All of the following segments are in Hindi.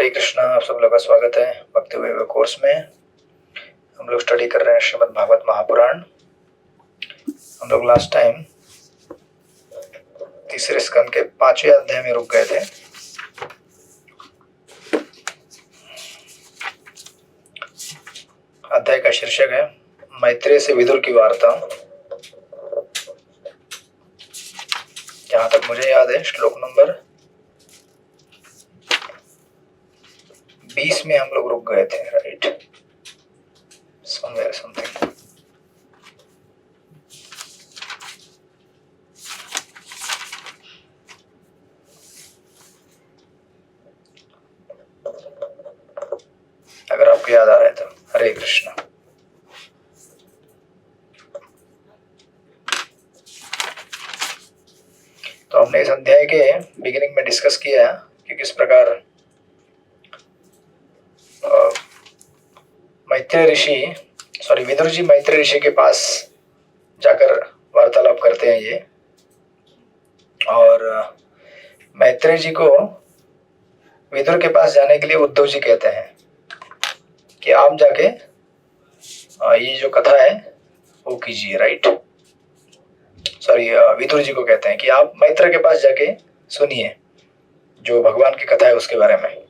हरे कृष्णा। आप सब लोग का स्वागत है भक्ति वैभव कोर्स में। हम लोग स्टडी कर रहे हैं श्रीमद् भागवत महापुराण। हम लोग लास्ट टाइम तीसरे स्कंद के 5वें अध्याय में रुक गए थे। अध्याय का शीर्षक है मैत्रेय से विदुर की वार्ता। जहां तक मुझे याद है श्लोक नंबर 20 में हम लोग रुक गए थे, राइट? Somewhere something. अगर आपको याद आ रहा है तो हरे कृष्णा। तो हमने इस अध्याय के बिगिनिंग में डिस्कस किया कि किस प्रकार विदुर जी मैत्रेय ऋषि के पास जाकर वार्तालाप करते हैं ये, और मैत्रेय जी को विदुर के पास जाने के लिए उद्धव जी कहते हैं कि आप जाके ये जो कथा है वो कीजिए, राइट? विदुर जी को कहते हैं कि आप मैत्रेय के पास जाके सुनिए जो भगवान की कथा है उसके बारे में।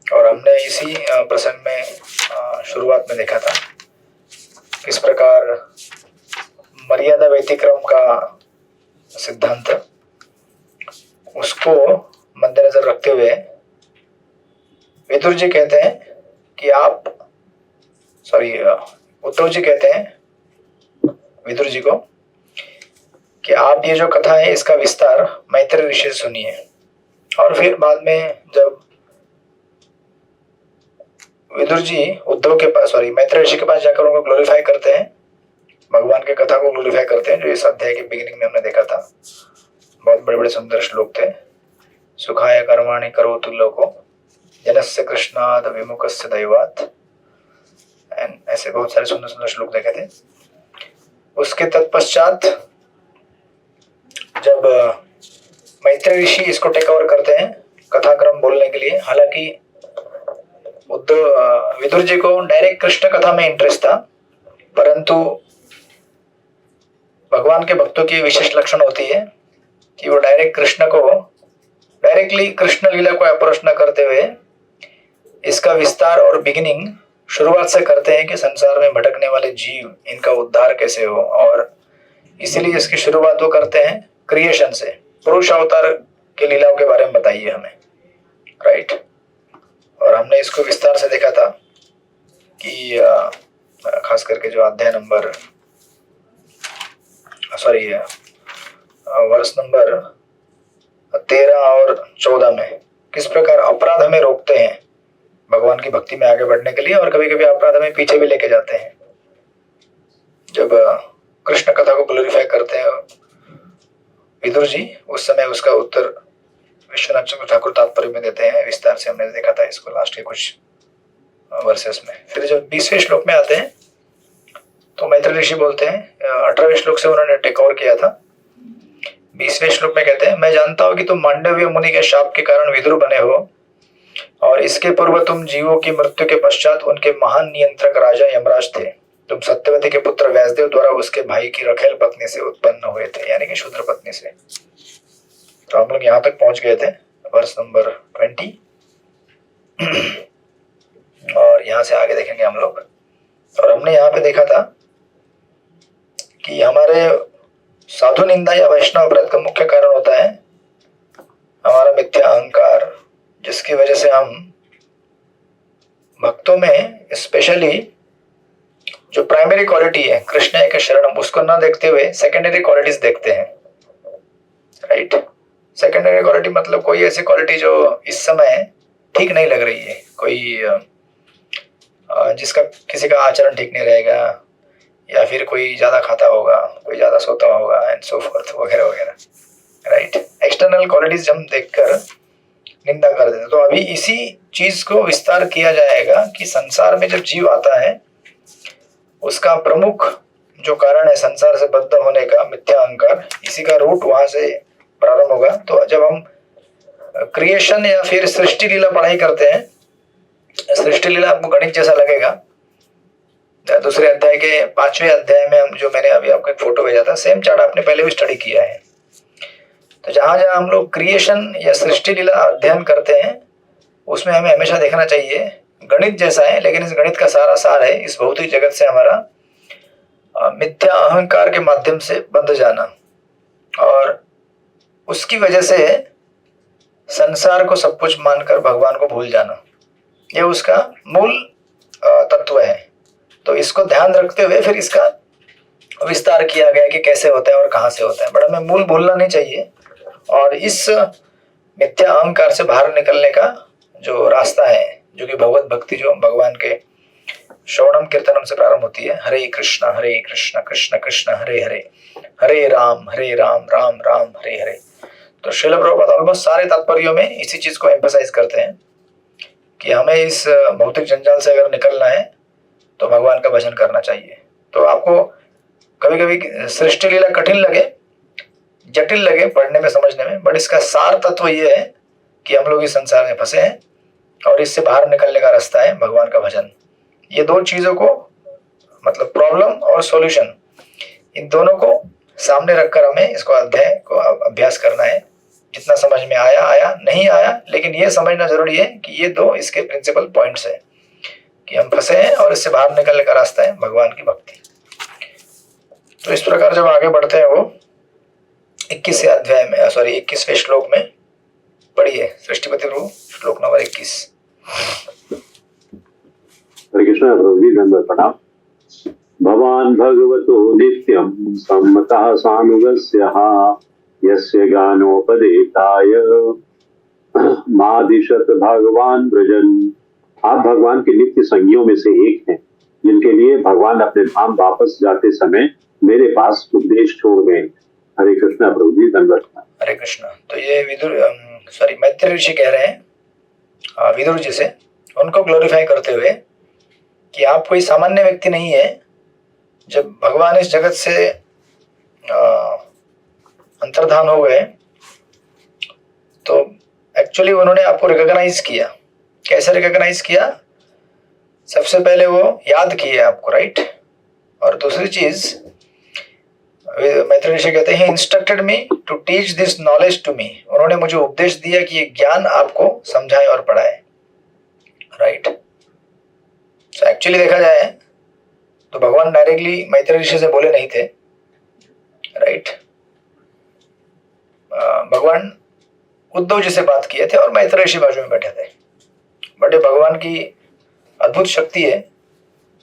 और हमने इसी प्रसंग में शुरुआत में देखा था किस प्रकार मर्यादा व्यतिक्रम का सिद्धांत, उसको मद्देनजर रखते हुए विदुर जी कहते हैं कि उद्धव जी कहते हैं विदुर जी को कि आप ये जो कथा है इसका विस्तार मैत्रेय ऋषि से सुनिए। और फिर बाद में जब विदुर जी मैत्रेय ऋषि के पास जाकर उनको ग्लोरीफाई करते हैं, भगवान के कथा को ग्लोरीफाई करते हैं, जो इस अध्याय के बिगिनिंग में हमने देखा था। बहुत बड़े बड़े सुंदर श्लोक थे। सुखाय कर्माणि करोतु लोको जनस्य कृष्णाद विमुखस्य दैवात्, एंड ऐसे बहुत सारे सुंदर सुंदर श्लोक देखे थे। उसके तत्पश्चात जब मैत्रेय ऋषि इसको टेक ओवर करते हैं कथाक्रम बोलने के लिए, हालांकि विदुर जी को डायरेक्ट कृष्ण कथा में इंटरेस्ट था, परंतु भगवान के भक्तों की विशेष लक्षण होती है कि वो डायरेक्टली कृष्ण लीला को अप्रोच न करते हुए इसका विस्तार और बिगिनिंग शुरुआत से करते हैं कि संसार में भटकने वाले जीव, इनका उद्धार कैसे हो। और इसीलिए इसकी शुरुआत वो करते हैं क्रिएशन से। पुरुष अवतार की लीलाओं के बारे में बताइए हमें, राइट? और हमने इसको विस्तार से देखा था कि खास करके जो अध्याय नंबर वर्ष नंबर 13 और 14 में किस प्रकार अपराध हमें रोकते हैं भगवान की भक्ति में आगे बढ़ने के लिए, और कभी कभी अपराध हमें पीछे भी लेके जाते हैं। जब कृष्ण कथा को ग्लोरीफाई करते हैं विदुर जी, उस समय उसका उत्तर विश्वनाथ चंद्र ठाकुर तात्पर्य में देते हैं। विस्तार से हमने देखा था इसको लास्ट के कुछ वर्सेस में। फिर जब 20वें श्लोक में आते हैं तो मैत्रेय ऋषि बोलते हैं, 18वें श्लोक से उन्होंने टेक ओवर किया था। 20वें श्लोक में कहते हैं, मैं जानता हूं कि तुम मांडव्य मुनि के शाप के कारण विदुर बने हो, और इसके पूर्व तुम जीवों की मृत्यु के पश्चात उनके महान नियंत्रक राजा यमराज थे। तुम सत्यवती के पुत्र व्यासदेव द्वारा उसके भाई की रखेल पत्नी से उत्पन्न हुए थे, यानी कि शूद्र पत्नी से। तो हम लोग यहाँ तक पहुंच गए थे वर्ष नंबर 20, और यहाँ से आगे देखेंगे हम लोग। और हमने यहाँ पे देखा था कि हमारे साधु निंदा या वैष्णव अपराध का मुख्य कारण होता है हमारा मिथ्या अहंकार, जिसकी वजह से हम भक्तों में स्पेशली जो प्राइमरी क्वालिटी है कृष्ण एक शरणम, उसको ना देखते हुए सेकेंडरी क्वालिटीज देखते हैं, राइट? सेकेंडरी क्वालिटी मतलब कोई ऐसी क्वालिटी जो इस समय ठीक नहीं लग रही है, कोई जिसका किसी का आचरण ठीक नहीं रहेगा, या फिर कोई ज्यादा खाता होगा, कोई ज्यादा सोता होगा, एंड सो फोर्थ वगैरह वगैरह, राइट? एक्सटर्नल क्वालिटीज हम देखकर निंदा कर देते हैं। तो अभी इसी चीज को विस्तार किया जाएगा कि संसार में जब जीव आता है उसका प्रमुख जो कारण है संसार से बद्ध होने का मिथ्या अहंकार, इसी का रूट वहां से प्रारंभ होगा। तो जब हम क्रिएशन या फिर सृष्टि लीला पढ़ाई करते हैं, सृष्टि लीला आपको गणित जैसा लगेगा। दूसरे अध्याय के 5वें अध्याय में हम जो मैंने अभी आपको एक फोटो भेजा था, सेम चार्ट आपने पहले भी स्टडी किया है। तो जहां जहां हम लोग क्रिएशन या सृष्टि लीला अध्ययन करते हैं उसमें हमें हमेशा देखना चाहिए गणित जैसा है, लेकिन इस गणित का सारा सार है इस भौतिक जगत से हमारा मिथ्या अहंकार के माध्यम से बंध जाना और उसकी वजह से संसार को सब कुछ मानकर भगवान को भूल जाना, ये उसका मूल तत्व है। तो इसको ध्यान रखते हुए फिर इसका विस्तार किया गया कि कैसे होता है और कहां से होता है, बट हमें मूल भूलना नहीं चाहिए। और इस मिथ्या अहंकार से बाहर निकलने का जो रास्ता है, जो कि भगवत भक्ति, जो भगवान के श्रवणम कीर्तनम से प्रारंभ होती है, हरे कृष्ण कृष्ण कृष्ण हरे हरे, हरे राम राम राम हरे हरे। तो श्रील प्रभुपाद ऑलमोस्ट सारे तात्पर्यों में इसी चीज को एम्फसाइज करते हैं कि हमें इस भौतिक जंजाल से अगर निकलना है तो भगवान का भजन करना चाहिए। तो आपको कभी कभी सृष्टि लीला कठिन लगे, जटिल लगे पढ़ने में समझने में, बट इसका सार तत्व ये है कि हम लोग इस संसार में फंसे हैं और इससे बाहर निकलने का रास्ता है भगवान का भजन। ये दो चीजों को, मतलब प्रॉब्लम और सॉल्यूशन, इन दोनों को सामने रखकर हमें इसको अध्याय को अभ्यास करना है। जितना समझ में आया आया, नहीं आया, लेकिन ये समझना जरूरी है कि ये दो इसके प्रिंसिपल पॉइंट्स है कि हम फंसे हैं और इससे बाहर निकलने का रास्ता है भगवान की भक्ति। तो इस प्रकार जब आगे बढ़ते हैं वो 21वें अध्याय में, 21वें श्लोक में पढ़िए सृष्टिपति प्रभु, श्लोक नंबर 21। हरे कृष्ण प्रभु जी, दंडवत प्रणाम। भवान भगवतो नित्यं सम्मतः सानुगस्यः यस्य गानोपदेताय मादिशत भगवान ब्रजन। आप भगवान के नित्य संगियों में से एक हैं, जिनके लिए भगवान अपने धाम वापस जाते समय मेरे पास उपदेश छोड़ गए। हरे कृष्ण प्रभु जी, दंडवत। हरे कृष्ण। तो ये मैत्री ऋषि कह रहे हैं विदुर जी से, उनको ग्लोरीफाई करते हुए कि आप कोई सामान्य व्यक्ति नहीं है। जब भगवान इस जगत से अंतर्धान हो गए तो एक्चुअली उन्होंने आपको रिकॉग्नाइज किया। कैसे रिकॉग्नाइज किया? सबसे पहले वो याद किए आपको, राइट। और दूसरी चीज मैत्री ऋषि कहते हैं, instructed me to teach this knowledge to me. उन्होंने मुझे उपदेश दिया कि ये ज्ञान आपको समझाए और पढ़ाए, राइट। सो एक्चुअली देखा जाए तो भगवान डायरेक्टली मैत्री ऋषि से बोले नहीं थे, राइट। भगवान उद्धव जी से बात किए थे और मैत्री ऋषि बाजू में बैठे थे। बट ये भगवान की अद्भुत शक्ति है,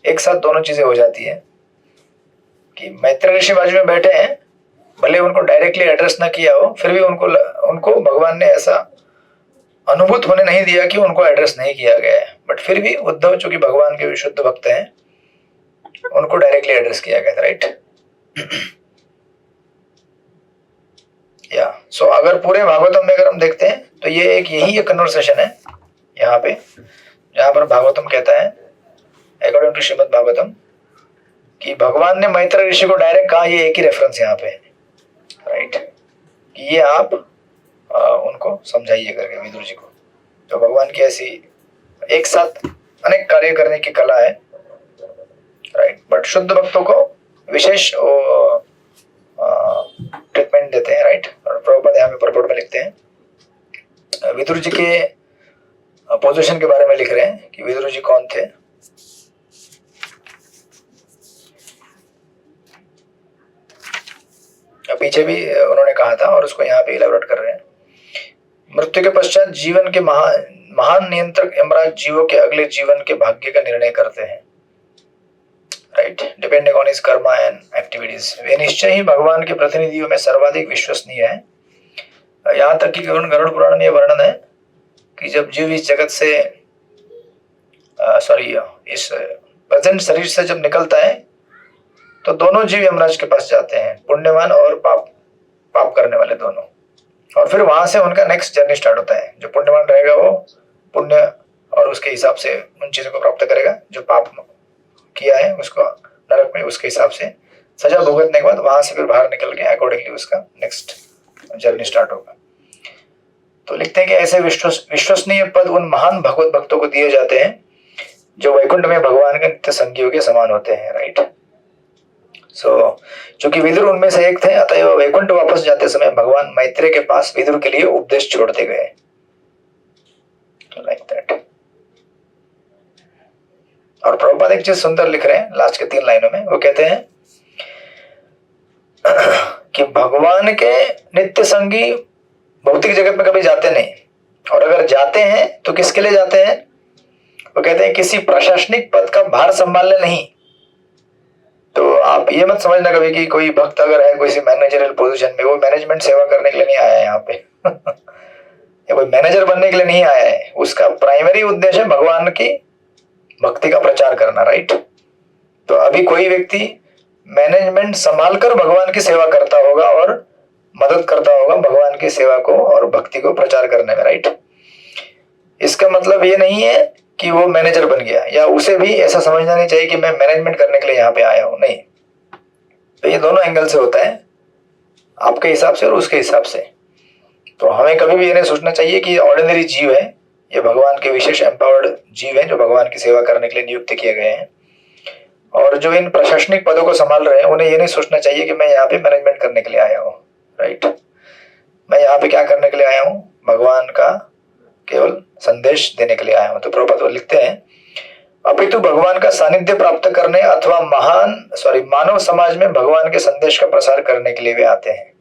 एक साथ दोनों चीजें हो जाती है कि मैत्री ऋषि बाजू में बैठे हैं, भले उनको डायरेक्टली एड्रेस ना किया हो, फिर भी उनको भगवान ने ऐसा अनुभूत होने नहीं दिया कि उनको एड्रेस नहीं किया गया है। बट फिर भी उद्धव चूंकि भगवान के विशुद्ध भक्त हैं, उनको डायरेक्टली एड्रेस किया गया था, राइट। या सो अगर पूरे भागवतम में अगर हम देखते हैं तो ये यही एक कन्वर्सेशन है यहाँ पे, जहां पर भागवतम कहता है अकॉर्डिंग टू श्रीमद् भागवतम कि भगवान ने मैत्री ऋषि को डायरेक्ट कहा, ये एक ही रेफरेंस यहाँ पे, राइट, कि ये आप उनको समझाइए करके विदुर जी को। तो भगवान की ऐसी एक साथ अनेक कार्य करने की कला है, राइट। बट शुद्ध भक्तों को विशेष ट्रीटमेंट देते हैं, राइट। और प्रभुपाद यहाँ पे परपोर्ट में लिखते हैं विदुर जी के पोजीशन के बारे में लिख रहे हैं कि विदुर जी कौन थे। पीछे भी उन्होंने कहा था और उसको यहाँ पे इलेबोरेट कर रहे हैं। मृत्यु के पश्चात जीवन के महान नियंत्रक यमराज जीवों के अगले जीवन के भाग्य का निर्णय करते हैं, right, depending on his karma and activities. वे निश्चय ही भगवान के प्रतिनिधियों में सर्वाधिक विश्वसनीय है। यहाँ तक कि गरुड़ पुराण में यह वर्णन है कि जब जीव इस जगत से इस प्रेजेंट शरीर से जब निकलता है तो दोनों जीव यमराज के पास जाते हैं, पुण्यवान और पाप करने वाले दोनों। और फिर वहां से उनका नेक्स्ट जर्नी स्टार्ट होता है। जो पुण्यवान रहेगा वो पुण्य और उसके हिसाब से उन चीजों को प्राप्त करेगा, जो पाप किया है उसको नरक में उसके हिसाब से सजा भुगतने के बाद वहां से फिर बाहर निकल के अकॉर्डिंगली उसका नेक्स्ट जर्नी स्टार्ट होगा। तो लिखते हैं कि ऐसे विश्वसनीय पद उन महान भगवत भक्तों को दिए जाते हैं जो वैकुंठ में भगवान के नित्य संगियों के समान होते हैं, राइट। चूंकि विदुर उनमें से एक थे, अतः वह वैकुंठ वापस जाते समय भगवान मैत्रेय के पास विदुर के लिए उपदेश छोड़ते गए, लाइक दैट। और प्रभुपाद एक चीज सुंदर लिख रहे हैं लास्ट के 3 लाइनों में, वो कहते हैं कि भगवान के नित्य संगी भौतिक जगत में कभी जाते नहीं, और अगर जाते हैं तो किसके लिए जाते हैं? वो कहते हैं किसी प्रशासनिक पद का भार संभालने नहीं। तो आप ये मत समझना कभी कि कोई भक्त अगर है कोई मैनेजरियल पोजीशन में, वो मैनेजमेंट सेवा करने के लिए नहीं आया है यहाँ पे या कोई मैनेजर बनने के लिए नहीं आया है। उसका प्राइमरी उद्देश्य है भगवान की भक्ति का प्रचार करना, राइट। तो अभी कोई व्यक्ति मैनेजमेंट संभाल कर भगवान की सेवा करता होगा और मदद करता होगा भगवान की सेवा को और भक्ति को प्रचार करने में, राइट। इसका मतलब ये नहीं है कि वो मैनेजर बन गया, या उसे भी ऐसा समझना नहीं चाहिए कि मैं मैनेजमेंट करने के लिए यहाँ पे आया हूं, नहीं। तो ये दोनों एंगल से होता है, आपके हिसाब से और उसके हिसाब से। तो हमें कभी भी ये नहीं सोचना चाहिए कि ऑर्डिनरी जीव है, ये भगवान के विशेष एम्पावर्ड जीव है जो भगवान की सेवा करने के लिए नियुक्त किए गए हैं। और जो इन प्रशासनिक पदों को संभाल रहे हैं उन्हें ये नहीं सोचना चाहिए कि मैं यहाँ पे मैनेजमेंट करने के लिए आया हूँ, राइट। मैं यहाँ पे क्या करने के लिए आया हूँ? भगवान का केवल संदेश देने के लिए आया हूं। तो प्रभुपाद लिखते हैं अपितु भगवान का सानिध्य प्राप्त करने अथवा मानव समाज में भगवान के संदेश का प्रसार करने के लिए वे आते हैं।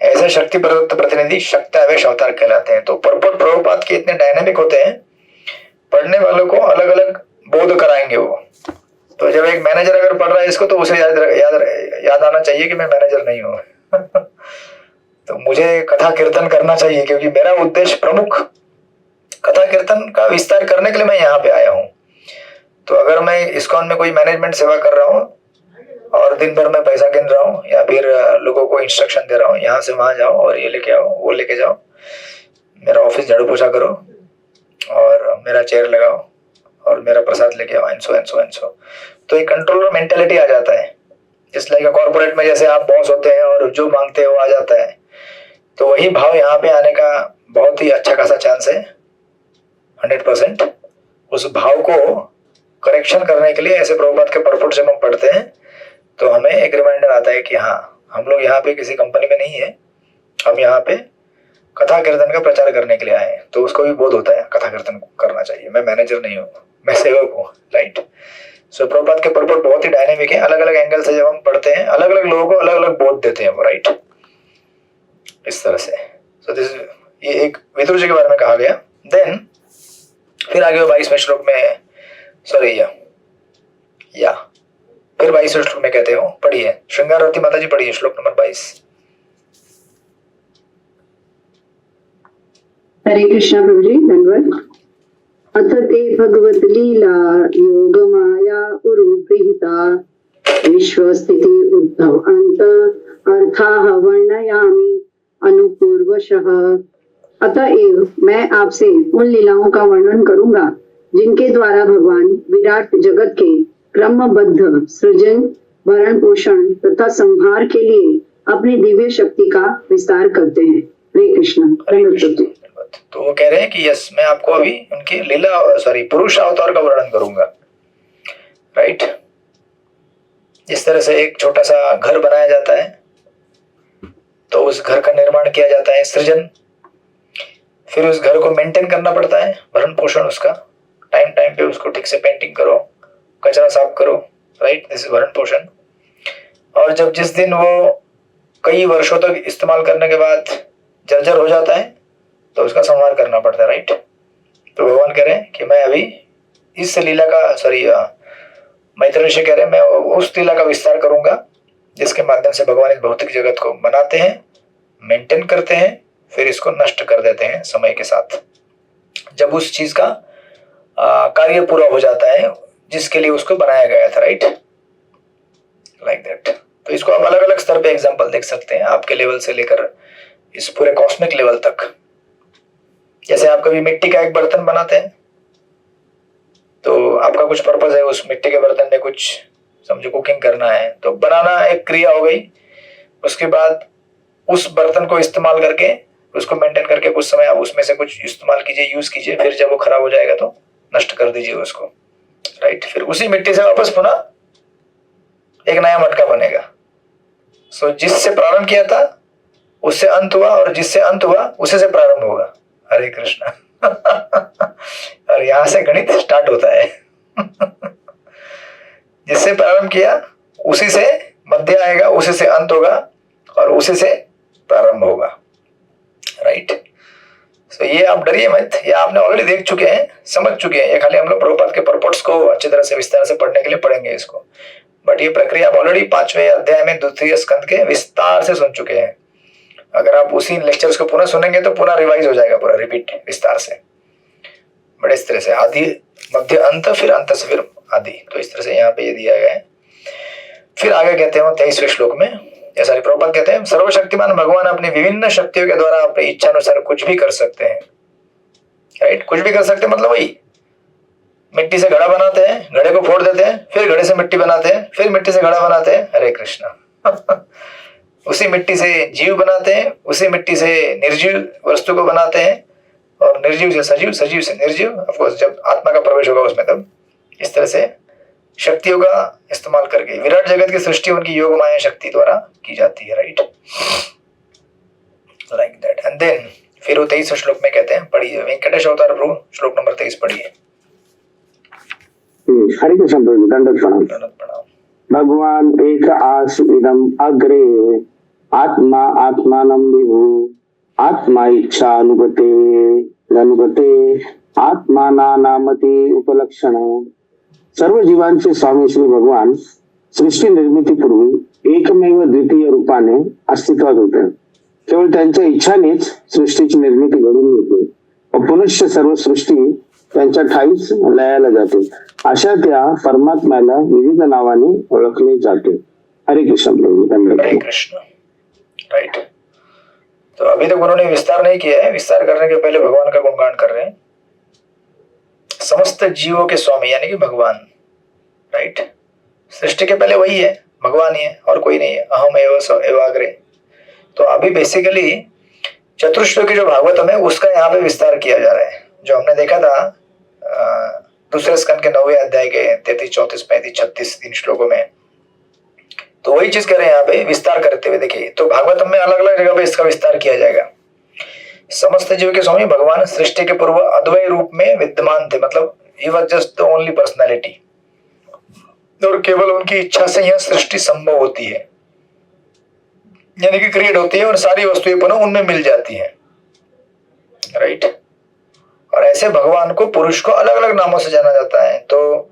ऐसे शक्ति प्रदत्त प्रतिनिधि शक्त्यावेश अवतार कहलाते हैं। तो परपट प्रभुपाद के इतने डायनेमिक होते हैं, पढ़ने वालों को अलग अलग बोध कराएंगे वो। तो जब एक मैनेजर अगर पढ़ रहा है इसको, तो उसे याद आना चाहिए कि मैं मैनेजर नहीं हूं तो मुझे कथा कीर्तन करना चाहिए, क्योंकि मेरा उद्देश्य प्रमुख कथा कीर्तन का विस्तार करने के लिए मैं यहाँ पे आया हूँ। तो अगर मैं इस्कॉन में कोई मैनेजमेंट सेवा कर रहा हूँ और दिन भर मैं पैसा गिन रहा हूँ या फिर लोगों को इंस्ट्रक्शन दे रहा हूँ, यहाँ से वहां जाओ और ये लेके आओ वो लेके जाओ, मेरा ऑफिस झाड़ू पोछा करो और मेरा चेयर लगाओ और मेरा प्रसाद लेके आओ, एंसो, तो एक कंट्रोलर मेंटेलिटी आ जाता है। जिस लाइक कॉर्पोरेट में जैसे आप बॉस होते हैं और जो मांगते हैं वो आ जाता है, तो वही भाव यहाँ पे आने का बहुत ही अच्छा खासा चांस है, 100%। उस भाव को करेक्शन करने के लिए ऐसे प्रभुपाद के परपुट जब हम पढ़ते हैं तो हमें एक रिमाइंडर आता है कि हाँ, हम लोग यहाँ पे किसी कंपनी में नहीं है, हम यहाँ पे कथा कीर्तन का प्रचार करने के लिए आए हैं। तो उसको भी बोध होता है कथा कीर्तन करना चाहिए, मैं मैनेजर नहीं हूँ, मैं सेवक हूँ, राइट। सो प्रभुपाद के परपुट बहुत ही डायनेमिक है, अलग अलग एंगल से जब हम पढ़ते हैं अलग अलग लोगों को अलग अलग बोध देते हैं वो, राइट, इस तरह से। सो दिस ये एक विदुर जी के बारे में कहा गया। देन फिर आगे 22वें श्लोक में फिर 22वें श्लोक में कहते हो, पढ़िए श्रृंगारवती माता जी, पढ़िए श्लोक नंबर 22। हरे कृष्णा प्रभु जी, धन्यवाद। अथ ते भगवत लीला योग माया उरुपृहिता विश्वस्थिति उद्धव अंत अर्थाः वर्णयामि अनुपूर्वशः। अतएव मैं आपसे उन लीलाओं का वर्णन करूंगा जिनके द्वारा भगवान विराट जगत के क्रमबद्ध सृजन, भरण पोषण तथा संहार के लिए अपनी दिव्य शक्ति का विस्तार करते हैं। हरे कृष्ण। तो वो कह रहे हैं कि यस, मैं आपको अभी उनकी पुरुष अवतार का वर्णन करूंगा, राइट। जिस तरह से एक छोटा सा घर बनाया जाता है तो उस घर का निर्माण किया जाता है, सृजन, फिर उस घर को मेंटेन करना पड़ता है, भरण पोषण उसका, टाइम पे उसको ठीक से पेंटिंग करो, कचरा साफ करो, राइट, दिस इज भरण पोषण। और जब जिस दिन वो कई वर्षों तक इस्तेमाल करने के बाद जर्जर हो जाता है तो उसका संहार करना पड़ता है, राइट। तो भगवान कह रहे हैं कि मैं अभी इस लीला का मैत्रेय ऋषि कह रहे हैं मैं उस लीला का विस्तार करूंगा जिसके माध्यम से भगवान इस भौतिक जगत को बनाते हैं, मेंटेन करते हैं, फिर इसको नष्ट कर देते हैं समय के साथ, जब उस चीज का कार्य पूरा हो जाता है जिसके लिए उसको बनाया गया था, राइट, लाइक दैट। तो इसको आप अलग अलग स्तर पे एग्जांपल देख सकते हैं, आपके लेवल से लेकर इस पूरे कॉस्मिक लेवल तक। जैसे आप कभी मिट्टी का एक बर्तन बनाते हैं तो आपका कुछ पर्पस है, उस मिट्टी के बर्तन में कुछ समझो कुकिंग करना है, तो बनाना एक क्रिया हो गई। उसके बाद उस बर्तन को इस्तेमाल करके उसको मेंटेन करके कुछ समय आप उसमें से कुछ इस्तेमाल कीजिए, यूज कीजिए, फिर जब वो खराब हो जाएगा तो नष्ट कर दीजिए उसको, राइट। फिर उसी मिट्टी से वापस पुनः एक नया मटका बनेगा। सो जिससे प्रारंभ किया था उससे अंत हुआ, और जिससे अंत हुआ उसी से प्रारंभ होगा। हरे कृष्णा। और यहां से गणित स्टार्ट होता है। जिससे प्रारंभ किया उसी से मध्य आएगा, उसी से अंत होगा, और उसी से प्रारंभ होगा, राइट। सो ये आप डरिए मत, ये आपने ऑलरेडी देख चुके हैं, समझ चुके हैं। ये खाली हम लोग प्रभुपाद के परपोर्ट्स को अच्छी तरह से विस्तार से पढ़ने के लिए पढ़ेंगे इसको, बट ये प्रक्रिया आप ऑलरेडी 5वें अध्याय में 2 स्कंद के विस्तार से सुन चुके हैं। अगर आप उसी लेक्चर्स को पुनः सुनेंगे तो पूरा रिवाइज हो जाएगा, पूरा रिपीट विस्तार से। बट इस तरह से आदि मध्य अंत, फिर अंत से फिर आदि, तो इस तरह से यहाँ पे ये दिया गया है। फिर आगे कहते हैं 23वें श्लोक में, जैसा प्रभुपाद कहते हैं, सर्वशक्तिमान भगवान अपनी विभिन्न शक्तियों के द्वारा अपनी इच्छा अनुसार कुछ भी कर सकते हैं, राइट। कुछ भी कर सकते हैं मतलब वही, मिट्टी से घड़ा बनाते हैं, घड़े को फोड़ देते हैं, फिर घड़े से मिट्टी बनाते हैं, फिर मिट्टी से घड़ा बनाते हैं। हरे कृष्णा। उसी मिट्टी से जीव बनाते हैं, उसी मिट्टी से निर्जीव वस्तु को बनाते हैं, और निर्जीव से सजीव, सजीव से निर्जीव, ऑफ कोर्स जब आत्मा का प्रवेश होगा उसमें तब। इस तरह से शक्तियों का इस्तेमाल करके विराट जगत की सृष्टि उनकी योग माया शक्ति द्वारा की जाती है, right, like that. And then फिर वो 23वें श्लोक में कहते हैं, पढ़िए वेंकटेश अवतार प्रभु, श्लोक नंबर 23 पढ़िए। हरे कृष्ण प्रभु, दंडवत प्रणाम। दंडवत प्रणाम। भगवान एक आस इदम अग्रे आत्मा आत्मानं विभु आत्मा इच्छा अनुगते आत्माना नामति उपलक्षण। सर्व जीवांचे स्वामी श्री भगवान सृष्टी निर्मितीपूर्वी एकमेव द्वितीय रूपाने अस्तित्वात होते. केवळ त्यांच्या इच्छानेच सृष्टीची निर्मिती घडून येते व पुनश्च सर्व सृष्टी त्यांच्या ठाईच लयाला जाते. अशा त्या परमात्म्याला विविध नावाने ओळखले जाते. हरे कृष्ण प्रभु, धन्यवाद. हरे कृष्ण, राइट। तो अभी तक उन्होंने विस्तार नहीं किया है, विस्तार करने के पहले भगवान का गुणगान कर रहे हैं। समस्त जीवों के स्वामी यानी कि भगवान, राइट। सृष्टि के पहले वही है, भगवान ही है और कोई नहीं है। अहम एव स एवाग्रे। तो अभी बेसिकली चतुर्श्लोकी जो भागवतम है उसका यहाँ पे विस्तार किया जा रहा है। जो हमने देखा था दूसरे स्कंद के 9वें अध्याय के 33, 34, 35, 36 3 श्लोकों में, तो वही चीज कह रहे हैं यहाँ पे विस्तार करते हुए। देखिए तो भागवतम में अलग अलग जगह पे इसका विस्तार किया जाएगा। समस्त जीव के स्वामी भगवान सृष्टि के पूर्व अद्वय रूप में विद्यमान थे, मतलब he was just the only personality, और केवल उनकी इच्छा से यह सृष्टि संभव होती है, यानी कि क्रिएट होती है और सारी वस्तुएं पुनः उनमें मिल जाती हैं, राइट। और ऐसे भगवान को, पुरुष को अलग अलग नामों से जाना जाता है। तो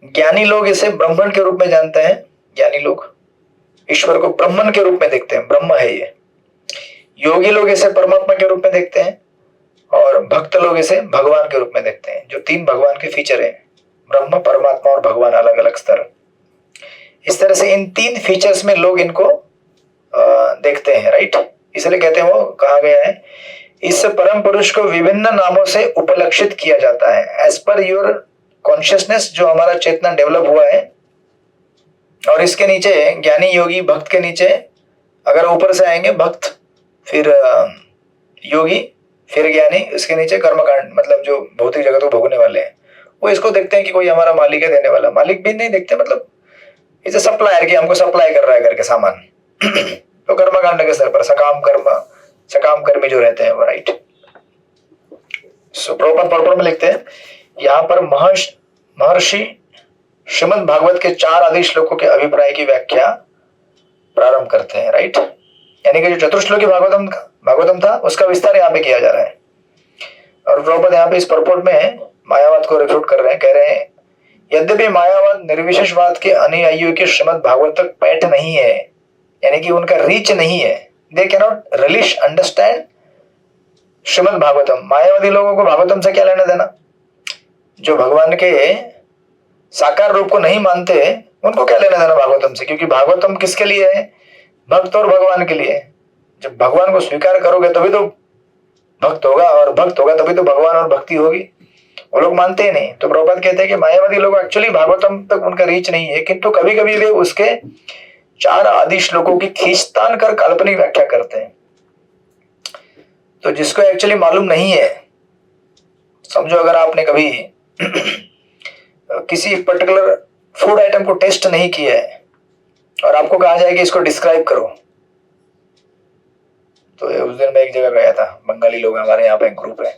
ज्ञानी लोग इसे ब्रह्मण के रूप में जानते हैं। ज्ञानी लोग ईश्वर को ब्रह्मण के रूप में देखते हैं, ब्रह्म है ये। योगी लोग इसे परमात्मा के रूप में देखते हैं, और भक्त लोग इसे भगवान के रूप में देखते हैं। जो 3 भगवान के फीचर हैं, ब्रह्म, परमात्मा और भगवान, अलग अलग स्तर। इस तरह से इन 3 फीचर्स में लोग इनको देखते हैं, राइट। इसलिए कहते हैं, वो कहा गया है, इस परम पुरुष को विभिन्न नामों से उपलक्षित किया जाता है एज पर योर कॉन्शियसनेस, जो हमारा चेतना डेवलप हुआ है। और इसके नीचे ज्ञानी, योगी, भक्त के नीचे अगर ऊपर से आएंगे भक्त, फिर योगी, फिर ज्ञानी, इसके नीचे कर्मकांड, मतलब जो भौतिक जगत को भोगने वाले हैं, वो इसको देखते हैं कि कोई हमारा मालिक है, देने वाला। मालिक भी नहीं देखते, मतलब इसे सप्लायर की, हमको सप्लाई कर रहा है करके सामान। तो कर्मकांड के स्तर पर सकाम कर्मी जो रहते हैं वो, राइट। सो प्रभुपाद पर्पण में लिखते हैं, यहाँ पर महर्षि श्रीमद् भागवत के 4 आदि श्लोकों के अभिप्राय की व्याख्या प्रारंभ करते हैं, राइट। यानी कि जो चतुर्श्लोकी भागवतम था उसका विस्तार यहाँ पे किया जा रहा है। और प्रभुपाद यहाँ पे इस परपोर्ट में मायावाद को रिफ्यूट कर रहे हैं, कह रहे हैं, यद्यपि मायावाद निर्विशेषवाद के अनुयायियों के श्रीमद् भागवत तक पैठ नहीं है, यानी कि उनका रीच नहीं है, they can not release understand Srimad Bhagavatam. मायावादी लोगों को भागवतम से क्या लेना देना? जो भगवान के साकार रूप को नहीं मानते उनको क्या लेना देना भागवतम से? क्योंकि भागवतम किसके लिए है? भक्त और भगवान के लिए। जब भगवान को स्वीकार करोगे तभी तो भक्त होगा, और भक्त होगा तभी तो भगवान और भक्ति होगी। वो लोग मानते ही नहीं। तो प्रभुपाद कहते हैं कि मायावादी लोग एक्चुअली भागवतम तक उनका रीच नहीं है, किंतु कभी कभी वे उसके 4 आदि श्लोकों की खींचतान कर काल्पनिक व्याख्या करते हैं। तो जिसको एक्चुअली मालूम नहीं है, समझो अगर आपने कभी किसी पर्टिकुलर फूड आइटम को टेस्ट नहीं किया है और आपको कहा जाए कि इसको डिस्क्राइब करो, तो उस दिन मैं एक जगह गया था, बंगाली लोग हमारे यहाँ पे एक ग्रुप है,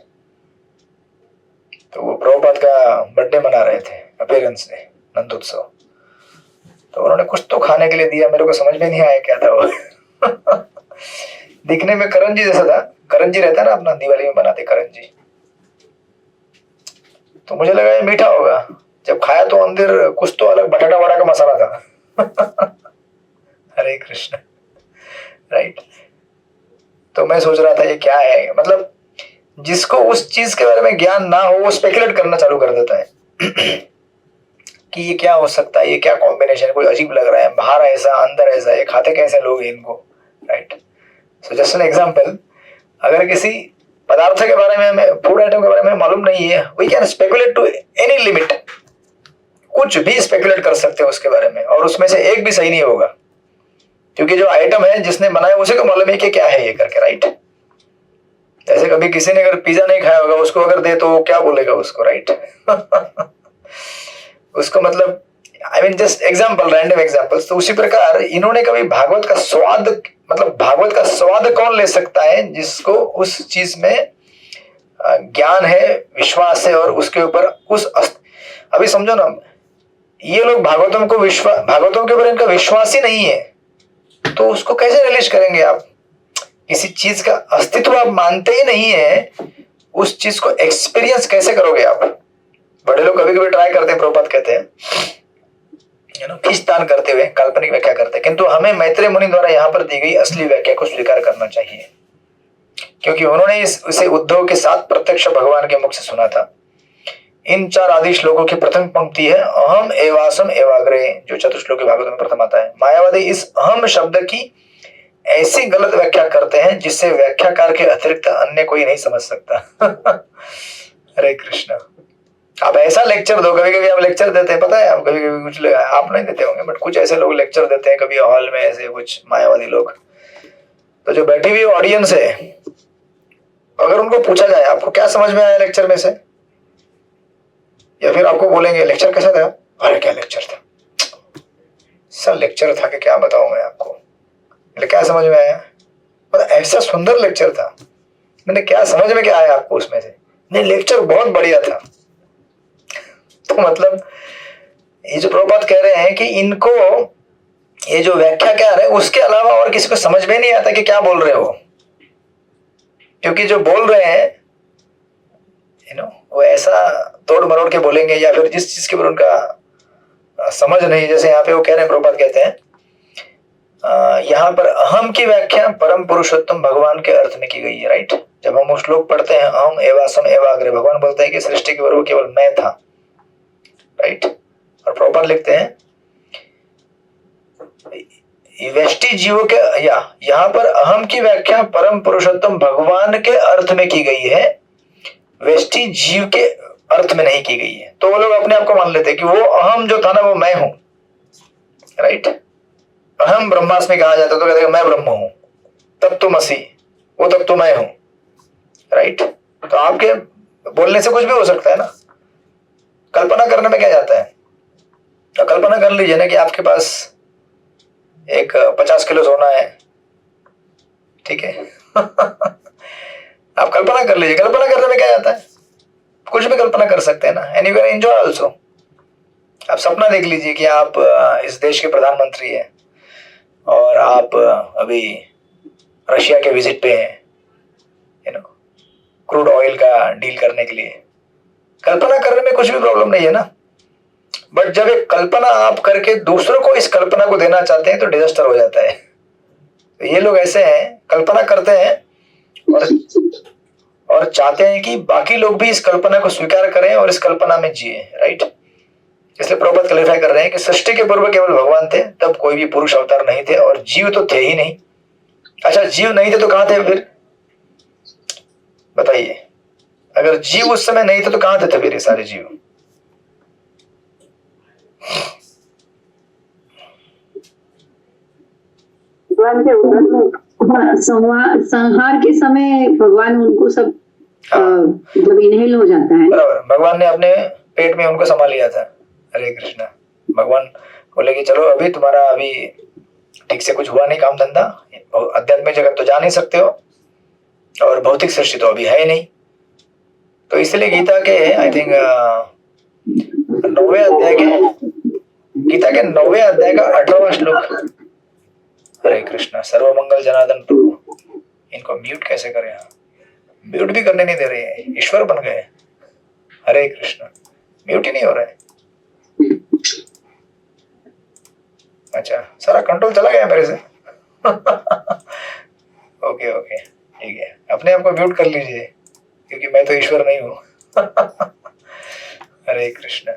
तो वो प्रभुपाद का बर्थडे मना रहे थे अपीयरेंस डे, नंदोत्सव, तो उन्होंने कुछ तो खाने के लिए दिया, मेरे को समझ में नहीं आया क्या था वो दिखने में करंजी जैसा था, करंजी रहता है ना अपना दिवाली में बनाते करंजी, तो मुझे लगा ये मीठा होगा, जब खाया तो अंदर कुछ तो अलग बटाटा वड़ा का मसाला था हरे कृष्ण, राइट। तो मैं सोच रहा था ये क्या है, मतलब जिसको उस चीज के बारे में ज्ञान ना हो वो स्पेकुलेट करना चालू कर देता है कि ये क्या हो सकता है, ये क्या कॉम्बिनेशन, कोई अजीब लग रहा है, बाहर ऐसा अंदर ऐसा, ये खाते कैसे लोग इनको, right. So just an example, अगर किसी पदार्थ के बारे में हमें, फूड आइटम के बारे में मालूम नहीं है, we can speculate to any limit, कुछ भी स्पेकुलेट कर सकते हैं उसके बारे में, और उसमें से एक भी सही नहीं होगा, क्योंकि जो आइटम है जिसने बनाया उसी को मालूम है कि क्या है ये करके, राइट। जैसे कभी किसी ने अगर पिज्जा नहीं खाया होगा, उसको अगर दे तो वो क्या बोलेगा उसको, राइट उसको मतलब I mean just example, random examples. तो उसी प्रकार इन्होंने कभी भागवत का स्वाद, मतलब भागवत का स्वाद कौन ले सकता है जिसको उस चीज में ज्ञान है, विश्वास है, और उसके ऊपर अभी समझो ना, ये लोग भागवतम के ऊपर इनका विश्वास ही नहीं है, तो उसको कैसे रिलीज करेंगे आप? किसी चीज का अस्तित्व आप मानते ही नहीं है, उस चीज को एक्सपीरियंस कैसे करोगे आप? बड़े लोग कभी कभी ट्राई करते हैं, प्रभुपाद कहते हैं खींचतान करते हुए काल्पनिक व्याख्या करते हैं, किंतु हमें मैत्रेय मुनि द्वारा यहाँ पर दी गई असली व्याख्या को स्वीकार करना चाहिए, क्योंकि उन्होंने इसे उद्धव के साथ प्रत्यक्ष भगवान के मुख से सुना था। इन 4 आदि श्लोकों की प्रथम पंक्ति है अहम एवासम एवाग्रे, जो चतुश्लोकी भागवत में प्रथम आता है। मायावादी इस अहम शब्द की ऐसी गलत व्याख्या करते हैं जिससे व्याख्याकार के अतिरिक्त अन्य कोई नहीं समझ सकता हरे कृष्ण। आप ऐसा लेक्चर दो, कभी कभी आप लेक्चर देते हैं, पता है आप, कभी कभी कुछ आप नहीं देते होंगे, बट कुछ ऐसे लोग लेक्चर देते हैं कभी हॉल में, ऐसे कुछ मायावादी लोग, तो जो बैठी हुई ऑडियंस है, अगर उनको पूछा जाए आपको क्या समझ में आया लेक्चर में से, या फिर आपको बोलेंगे लेक्चर कैसा था, अरे क्या लेक्चर था, सर लेक्चर था कि क्या बताऊं मैं आपको, क्या समझ में आया, मतलब ऐसा सुंदर लेक्चर था, मैंने क्या समझ में क्या आया आपको उसमें से, नहीं लेक्चर बहुत बढ़िया था। तो मतलब ये जो प्रभुपाद कह रहे हैं कि इनको ये जो व्याख्याकार है उसके अलावा और किसी को समझ में नहीं आता कि क्या बोल रहे हो, क्योंकि जो बोल रहे हैं वो ऐसा तोड़ मरोड़ के बोलेंगे, या फिर जिस चीज के ऊपर उनका समझ नहीं, जैसे यहाँ पे वो कह रहे हैं, प्रभुपाद कहते हैं यहाँ पर अहम की व्याख्या परम पुरुषोत्तम भगवान के अर्थ में की गई है, राइट। जब हम उस श्लोक पढ़ते हैं अहम एवासम एवाग्रे, भगवान बोलते हैं कि सृष्टि के पूर्व केवल मैं था, राइट। और प्रॉपर लिखते हैं व्यष्टि जीवों के, या यहाँ पर अहम की व्याख्या परम पुरुषोत्तम भगवान के अर्थ में की गई है, व्यष्टि जीव के अर्थ में नहीं की गई है। तो वो लोग अपने आप को मान लेते हैं कि वो अहम जो था ना वो मैं हूं, राइट। अहम ब्रह्मास्मि कहा जाता तो कहते हैं मैं ब्रह्म हूं, तब तो मसीह, वो तब तो मैं हूं, राइट। तो आपके बोलने से कुछ भी हो सकता है ना, कल्पना करने में क्या जाता है। तो कल्पना कर लीजिए ना कि आपके पास एक 50 किलो सोना है, ठीक है आप कल्पना कर लीजिए, कल्पना करने में क्या जाता है, कुछ भी कल्पना कर सकते हैं ना, and you can enjoy also. आप सपना देख लीजिए कि आप इस देश के प्रधानमंत्री हैं और आप अभी रशिया के विजिट पे हैं, क्रूड ऑयल का डील करने के लिए। कल्पना करने में कुछ भी प्रॉब्लम नहीं है ना, बट जब एक कल्पना आप करके दूसरों को इस कल्पना को देना चाहते हैं तो डिजास्टर हो जाता है। तो ये लोग ऐसे हैं, कल्पना करते हैं और चाहते हैं कि बाकी लोग भी इस कल्पना को स्वीकार करें और इस कल्पना में जिए, राइट। इसलिए प्रभुपाद क्लैरिफाई कर रहे हैं कि सृष्टि के पूर्व केवल भगवान थे, तब कोई भी पुरुष अवतार नहीं थे और जीव तो थे ही नहीं। अच्छा जीव नहीं थे तो कहां थे फिर, बताइए। अगर जीव उस समय नहीं थे तो कहां थे फिर ये सारे जीव। भगवान के उदर में हाँ, संहार के समय भगवान उनको सब जब इनहेल हो जाता है, बराबर, भगवान ने अपने पेट में उनको संभाल लिया था। हरे कृष्णा। भगवान बोले कि चलो अभी तुम्हारा अभी ठीक से कुछ हुआ नहीं काम धंधा, आध्यात्मिक जगत तो जा नहीं सकते हो और भौतिक सृष्टि तो अभी है नहीं। तो इसलिए गीता के आई थिंक 9वें अध्याय के 9वें अध्याय का 18वां श्लोक। हरे कृष्णा। सर्वमंगल जनार्दन प्रभु। इनको म्यूट कैसे करें? म्यूट भी करने नहीं दे रहे हैं, ईश्वर बन गए। हरे कृष्णा। म्यूट ही नहीं हो रहा है। अच्छा, सारा कंट्रोल चला गया मेरे से। ओके ओके, ठीक है, अपने आप को म्यूट कर लीजिए क्योंकि मैं तो ईश्वर नहीं हूं। हरे कृष्ण।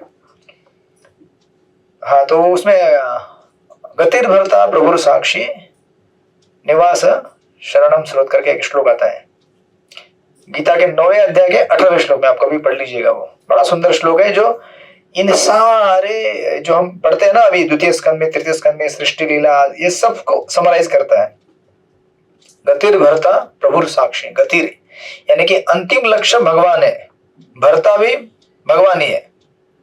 हाँ, तो उसमें गतिर्भर्ता प्रभुर साक्षी निवास शरणम स्रोत करके एक श्लोक आता है गीता के 9वें अध्याय के 18वें श्लोक में। आप कभी पढ़ लीजिएगा, वो बड़ा सुंदर श्लोक है जो इन सारे जो हम पढ़ते हैं ना अभी द्वितीय स्कंद में, तृतीय स्कंद में, सृष्टि लीला, ये सब को समराइज करता है। गतिर भरता प्रभुर साक्षी। गतिर यानी कि अंतिम लक्ष्य भगवान है, भरता भी भगवान ही है।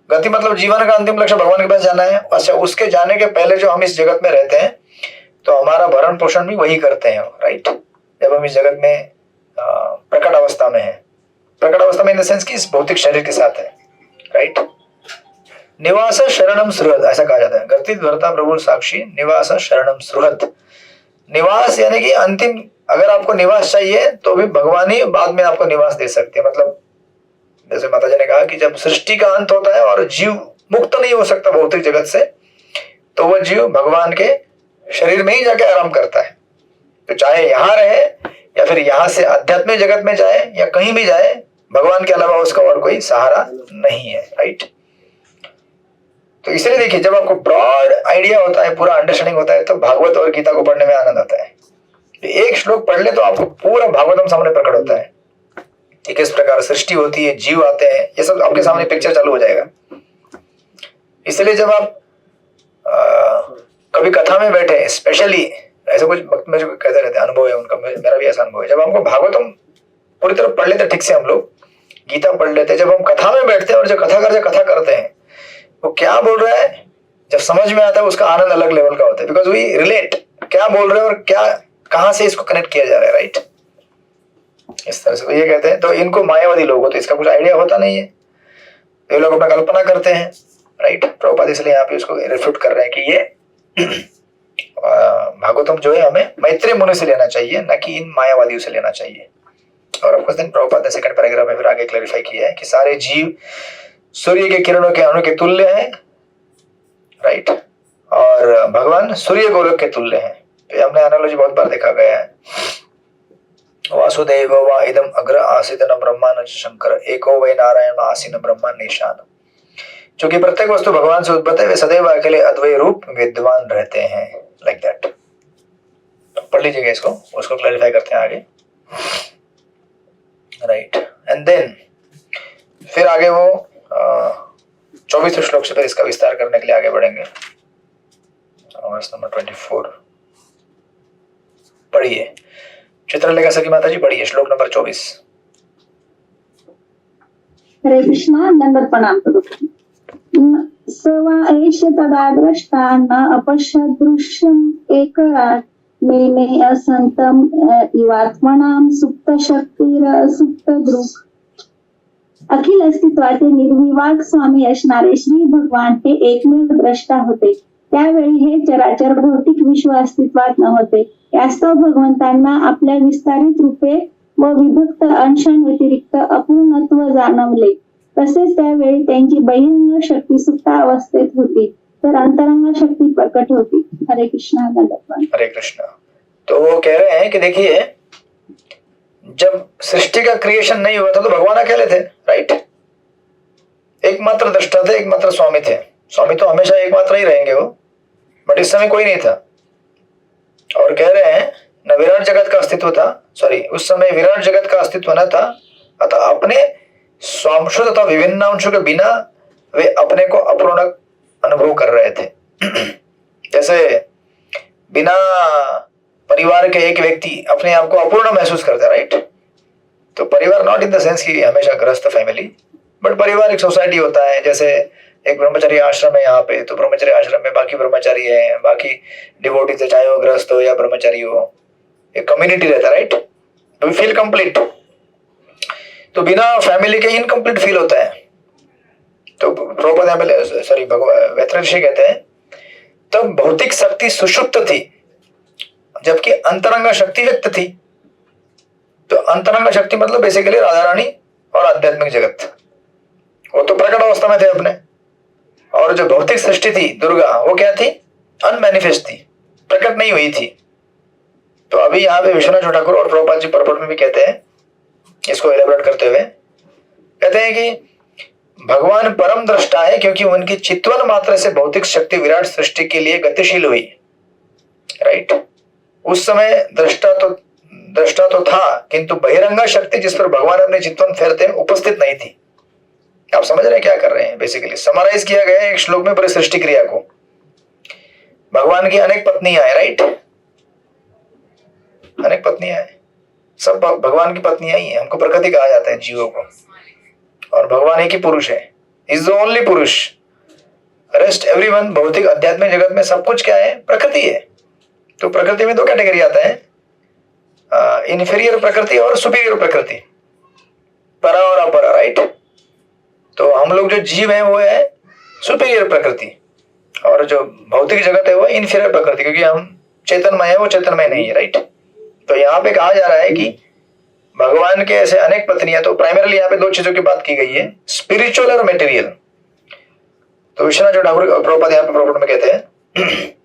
गति मतलब जीवन का अंतिम लक्ष्य भगवान के पास जाना है। अच्छा, उसके जाने के पहले जो हम इस जगत में रहते हैं तो हमारा भरण पोषण भी वही करते हैं, राइट। जब हम इस जगत में प्रकट अवस्था में है, प्रकट अवस्था में इन द सेंस कि इस भौतिक शरीर के साथ है, राइट। निवास शरणम सुहृद ऐसा कहा जाता है। गतित भरता प्रभु साक्षी निवास शरणम सुहृद। निवास यानी कि अंतिम, अगर आपको निवास चाहिए तो भी भगवान ही बाद में आपको निवास दे सकते हैं। मतलब जैसे माता जी ने कहा कि जब सृष्टि का अंत होता है और जीव मुक्त नहीं हो सकता भौतिक जगत से, तो वह जीव भगवान के शरीर में ही जाके आराम करता है। तो चाहे यहां रहे या फिर यहां से आध्यात्मिक जगत में जाए या कहीं भी जाए, भगवान के अलावा उसका और कोई सहारा नहीं है, राइट। तो इसलिए देखिए, जब आपको ब्रॉड आइडिया होता है, पूरा अंडरस्टैंडिंग होता है, तो भागवत और गीता को पढ़ने में आनंद आता है। एक श्लोक पढ़ ले तो आपको पूरा भागवतम सामने प्रकट होता है कि किस प्रकार सृष्टि होती है, जीव आते हैं, ये सब आपके सामने पिक्चर चालू हो जाएगा। इसलिए जब आप कभी कथा में बैठे, स्पेशली ऐसा कुछ वक्त में जो कहते रहते हैं, अनुभव है उनका, मेरा भी ऐसा अनुभव है। जब हमको भागवतम पूरी तरह पढ़ लेते ठीक से, हम लोग गीता पढ़ लेते, जब हम कथा में बैठते हैं और जो कथा करते हैं वो क्या बोल रहा है, जब समझ में आता है उसका आनंद अलग लेवल का होता है। बिकॉज वी रिलेट क्या बोल रहे हैं और क्या कहां से इसको कनेक्ट किया जा रहा है, राइट। इस तरह से तो ये कहते हैं। तो इनको मायावादी लोग हो तो इसका कुछ आइडिया होता नहीं है, ये लोग अपना कल्पना करते हैं, राइट। प्रभुपाद इसलिए यहाँ पे उसको रिफ्यूट कर रहे हैं कि ये भागवतम जो है हमें मैत्रेय मुनि से लेना चाहिए, न कि इन मायावादियों से लेना चाहिए। और ऑफकोर्स देन प्रभुपाद ने सेकंड पैराग्राफ में फिर आगे क्लैरिफाई किया है कि सारे जीव सूर्य के किरणों के अणु के तुल्य हैं, राइट, और भगवान सूर्य गोलक के तुल्य हैं। तो हमने एनालॉजी बहुत बार देखा गया है। वासुदेव वा इदम अग्र आसीत न ब्रह्मा न शंकर एको वै नारायण आसीन ब्रह्मा निशान। क्योंकि प्रत्येक वस्तु भगवान से उद्भूत है, वे सदैव अकेले अद्वय रूप विद्वान रहते हैं, लाइक दैट। पढ़ लीजिएगा इसको, उसको क्लैरिफाई करते हैं आगे, राइट। एंड देन फिर आगे वो 24वें श्लोक से फिर इसका विस्तार करने के लिए आगे बढ़ेंगे। वर्स नंबर 24 पढ़िए। चित्रलेखा सखी माता जी पढ़िए श्लोक नंबर 24। हरे कृष्णा। दंडवत प्रणाम करो। स वा एष तदा दृष्टा न अपश्यत् दृश्यम् एकराट् मे असन्तम् इवात्मनां सुप्तशक्तिर् सुप्तदृक्। अखिल अस्तित्वाचे निर्विवाद स्वामी असणारे श्री भगवान हे एकमेव द्रष्टा होते। त्यावेळी हे चराचर भौतिक विश्व अस्तित्वात नव्हते। यास्तव भगवंतांना आपल्या विस्तारित रूपे व विभक्त अंशांव्यतिरिक्त अपूर्णत्व जाणवले। तसेच त्यावेळी त्यांची बहिरंग शक्ती सुप्तावस्थेत होती तर अंतरंग शक्ती प्रकट होती। हरे कृष्णा। दंडवत। हरे कृष्णा। तो वो कह रहे हैं कि देखिए, जब सृष्टि का क्रिएशन नहीं हुआ था तो भगवान अकेले थे, राइट। एकमात्र दृष्टा थे, एकमात्र स्वामी थे। स्वामी तो हमेशा एकमात्र ही रहेंगे वो, बट इस समय कोई नहीं था। और कह रहे हैं न विराट जगत का अस्तित्व था, सॉरी, उस समय विराट जगत का अस्तित्व न था, अतः अपने स्वांशों तथा विभिन्न अंशों के बिना वे अपने को अपूर्ण अनुभव कर रहे थे। जैसे बिना परिवार के एक व्यक्ति अपने आप को अपूर्ण महसूस करता है, राइट। तो परिवार नॉट इन द सेंस कि हमेशा ग्रस्त फैमिली, बट परिवार एक सोसाइटी होता है। जैसे एक ब्रह्मचर्य आश्रम है यहाँ पे, तो ब्रह्मचर्य आश्रम में बाकी ब्रह्मचारी है, बाकी डिवोटीज है, चाहे वो ग्रस्त हो या ब्रह्मचारी हो, एक कम्युनिटी रहता है, राइट। तो फील कंप्लीट। तो बिना फैमिली के इनकम्प्लीट फील होता है। तो प्रभुपाद यहाँ पे सॉरी वेत्र ऋषि कहते हैं तब भौतिक शक्ति सुषुप्त थी जबकि अंतरंग शक्ति व्यक्त थी। तो अंतरंग शक्ति मतलब बेसिकली राधा रानी और आध्यात्मिक जगत, वो तो प्रकट अवस्था में थे अपने। और जो भौतिक सृष्टि थी दुर्गा, वो क्या थी? अनमैनिफेस्ट थी, प्रकट नहीं हुई थी। तो अभी यहाँ पे विश्वनाथ ठाकुर और प्रभुपाद जी परपट में भी कहते हैं, इसको एलेबोरेट करते हुए कहते हैं कि भगवान परम दृष्टा है क्योंकि उनकी चित्वन मात्र से भौतिक शक्ति विराट सृष्टि के लिए गतिशील हुई, राइट। उस समय दृष्टा तो था, किंतु बहिरंगा शक्ति जिस पर भगवान अपने चित्वन फेरते उपस्थित नहीं थी। आप समझ रहे हैं क्या कर रहे हैं? बेसिकली समराइज किया गया है एक श्लोक में पूरी सृष्टि क्रिया को। भगवान की अनेक पत्नियां हैं, राइट, अनेक पत्नियां हैं, सब भगवान की पत्नियां ही हैं। हमको प्रकृति कहा जाता है जीवों को, और भगवान एक ही पुरुष है, इज द ओनली पुरुष। रेस्ट एवरीवन भौतिक आध्यात्मिक जगत में सब कुछ क्या है? प्रकृति है। तो प्रकृति में दो कैटेगरी आता है, इन्फीरियर प्रकृति और सुपीरियर प्रकृति, परा और अपरा, राइट। तो हम लोग जो जीव हैं वो है सुपीरियर प्रकृति, और जो भौतिक जगत है वो इन्फीरियर प्रकृति, क्योंकि हम चेतनमय है, वो चेतनमय नहीं है, राइट। तो यहाँ पे कहा जा रहा है कि भगवान के ऐसे अनेक पत्नियां, तो प्राइमरली यहाँ पे दो चीजों की बात की गई है, स्पिरिचुअल और मेटेरियल। तो विश्वनाथ जो ठाकुर प्रभुपाद यहाँ पे प्रॉब्लम में कहते हैं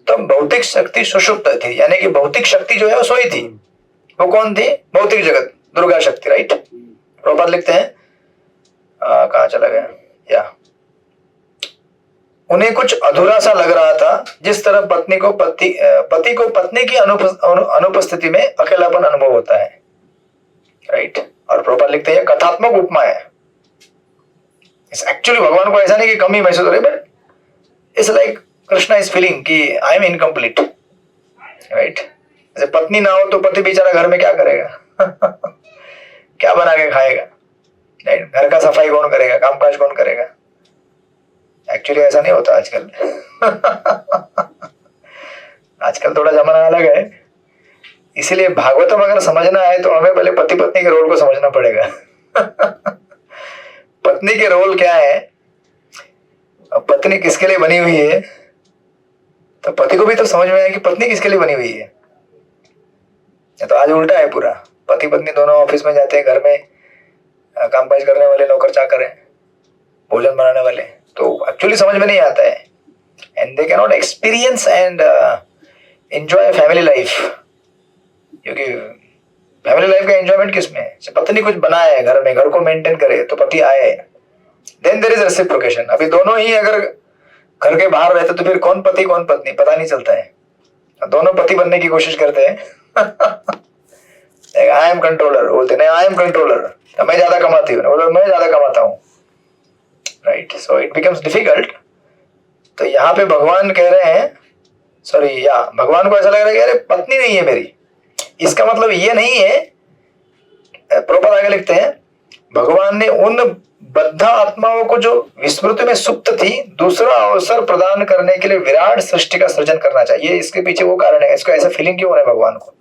तब भौतिक शक्ति सुषुप्त थी, यानी कि भौतिक शक्ति जो है वो सोई थी। वो कौन थी? भौतिक जगत, दुर्गा शक्ति, राइट। प्रभुपाद लिखते हैं कहाँ चला गया, या उन्हें कुछ अधूरा सा लग रहा था, जिस तरह पति को पत्नी की अनुपस्थिति में अकेलापन अनुभव होता है, राइट। और प्रभुपाद लिखते हैं कथात्मक उपमा है। एक्चुअली भगवान को ऐसा नहीं कि कमी महसूस हो रही, but it's like Krishna is feeling कि आई एम इनकम्प्लीट, राइट। जैसे पत्नी ना हो तो पति बेचारा घर में क्या करेगा क्या बना के खाएगा, राइट। घर का सफाई कौन करेगा, कामकाज कौन करेगा? एक्चुअली ऐसा नहीं होता आजकल आजकल थोड़ा जमाना अलग है। इसीलिए भागवतम अगर समझना है तो हमें पहले पति पत्नी के रोल को समझना पड़ेगा पत्नी के रोल क्या है, अब पत्नी किसके लिए बनी हुई है, तो पति को भी तो समझ में आए कि पत्नी किसके लिए बनी हुई है। तो आज उल्टा है पूरा, पति पत्नी दोनों ऑफिस में जाते हैं, घर में कामकाज करने वाले नौकर चाकर हैं, भोजन बनाने वाले, तो एक्चुअली समझ में नहीं आता है, and they can not experience and enjoy family life. क्योंकि फैमिली लाइफ का एंजॉयमेंट किसमें है? पत्नी कुछ बनाए घर में, घर को मेंटेन करे, तो पति आए, देन देयर इज रेसिप्रोकेशन। अभी दोनों ही अगर घर के बाहर रहते तो फिर कौन पति कौन पत्नी पता नहीं चलता है, दोनों पति बनने की कोशिश करते हैं आई एम कंट्रोलर बोलते, नहीं आई एम कंट्रोलर, मैं ज्यादा कमाती हूँ, मैं ज्यादा कमाता हूँ, right. So it becomes difficult. तो यहाँ पे भगवान कह रहे हैं, सॉरी, या भगवान को ऐसा लग रहा है कि अरे पत्नी नहीं है मेरी। इसका मतलब ये नहीं है, प्रभुपाद आगे लिखते हैं, भगवान ने उन बद्ध आत्माओं को जो विस्मृति में सुप्त थी दूसरा अवसर प्रदान करने के लिए विराट सृष्टि का सृजन करना चाहिए। इसके पीछे वो कारण है, इसको ऐसा फीलिंग क्यों हो रहा है भगवान को,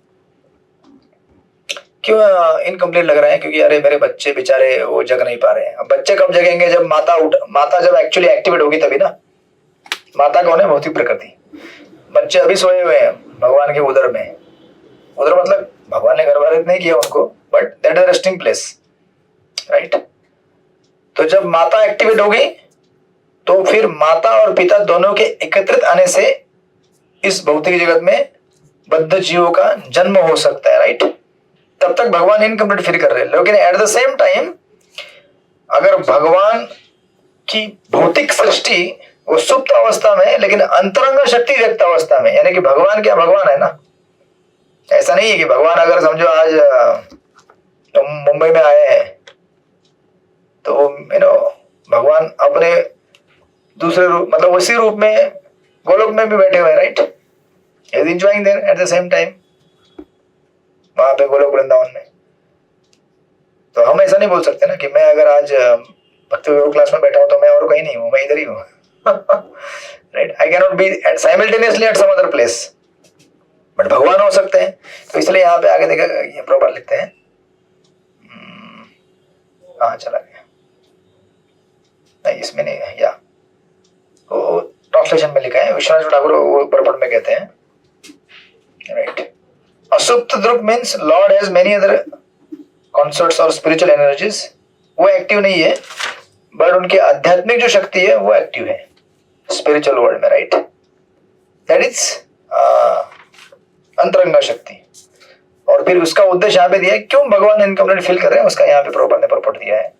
क्यों इनकम्प्लीट लग रहा है? क्योंकि अरे मेरे बच्चे बेचारे वो जग नहीं पा रहे हैं। अब बच्चे कब जगेंगे? जब माता जब एक्चुअली एक्टिवेट होगी तभी ना। माता कौन है? भौतिक प्रकृति। बच्चे अभी सोए हुए हैं भगवान के उदर में, उधर मतलब भगवान ने गर्भाधारित नहीं किया उनको, but that is resting place, right. तो जब माता एक्टिवेट होगी तो फिर माता और पिता दोनों के एकत्रित आने से इस भौतिक जगत में बद्ध जीवों का जन्म हो सकता है, राइट। तब तक भगवान इनकम्प्लीट फील कर रहे हैं, लेकिन एट द सेम टाइम अगर भगवान की भौतिक सृष्टि वो सुप्त अवस्था में, लेकिन अंतरंग शक्ति व्यक्त अवस्था में, यानी कि भगवान क्या भगवान है ना। ऐसा नहीं है कि भगवान अगर समझो आज मुंबई में आए हैं तो भगवान अपने दूसरे रूप मतलब उसी रूप में गोलोक में भी बैठे हुए हैं, right. he is enjoying there at the same time, वहां पे गोलोक वृंदावन में। तो हम ऐसा नहीं बोल सकते ना कि मैं अगर आज भक्ति योग क्लास में बैठा हूं तो मैं और कहीं नहीं हूं, मैं इधर ही हूं। Right, I can not be at simultaneously at some other place, but भगवान हो सकते हैं। तो इसलिए यहाँ पे आगे देखा, ये प्रॉपर लिखते हैं, हाँ चला गया, नहीं इसमें नहीं है, या वो ट्रांसलेशन में लिखा है, विश्वनाथ ठाकुर वो परपट में कहते हैं। राइट, असुप्त द्रुप means lord has many other consorts और स्पिरिचुअल एनर्जीज, वो एक्टिव नहीं है, बट उनकी आध्यात्मिक जो शक्ति है वो एक्टिव है स्पिरिचुअल वर्ल्ड में। राइट, दैट इज अंतरंगा शक्ति। और फिर उसका उद्देश्य यहाँ पे दिया है, क्यों भगवान इनकम्प्लीट फील कर रहे हैं, उसका यहाँ पे प्रॉपर ने परपट दिया है।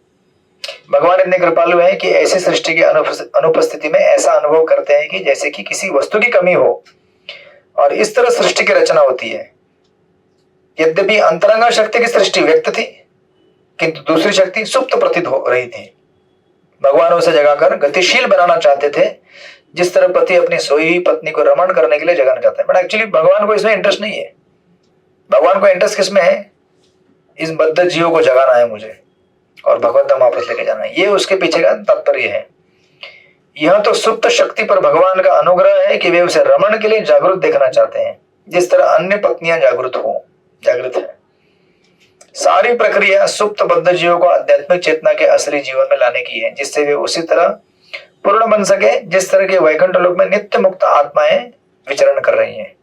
भगवान इतने कृपालु हैं कि ऐसी सृष्टि की अनुपस्थिति में ऐसा अनुभव करते हैं कि जैसे कि किसी वस्तु की कमी हो, और इस तरह सृष्टि की रचना होती है। यद्यपि अंतरंगा शक्ति की सृष्टि व्यक्त थी, किंतु दूसरी शक्ति सुप्त प्रतीत हो रही थी। भगवान उसे जगाकर गतिशील बनाना चाहते थे, जिस तरह पति अपनी सोई हुई पत्नी को रमण करने के लिए जगाना चाहता है। बट एक्चुअली भगवान को इसमें इंटरेस्ट नहीं है। भगवान को इंटरेस्ट किसमें है, इस बद्ध जीवों को जगाना है मुझे और भगवत धाम वापस लेके जाना है, ये उसके पीछे का तात्पर्य है। यह तो सुप्त शक्ति पर भगवान का अनुग्रह है कि वे उसे रमण के लिए जागृत देखना चाहते हैं, जिस तरह अन्य पत्नियां जागृत है। सारी प्रक्रिया सुप्त बद्ध जीवों को आध्यात्मिक चेतना के असली जीवन में लाने की है, जिससे वे उसी तरह पूर्ण बन सके जिस तरह के वैकुंठ लोक में नित्य मुक्त आत्माएं विचरण कर रही हैं।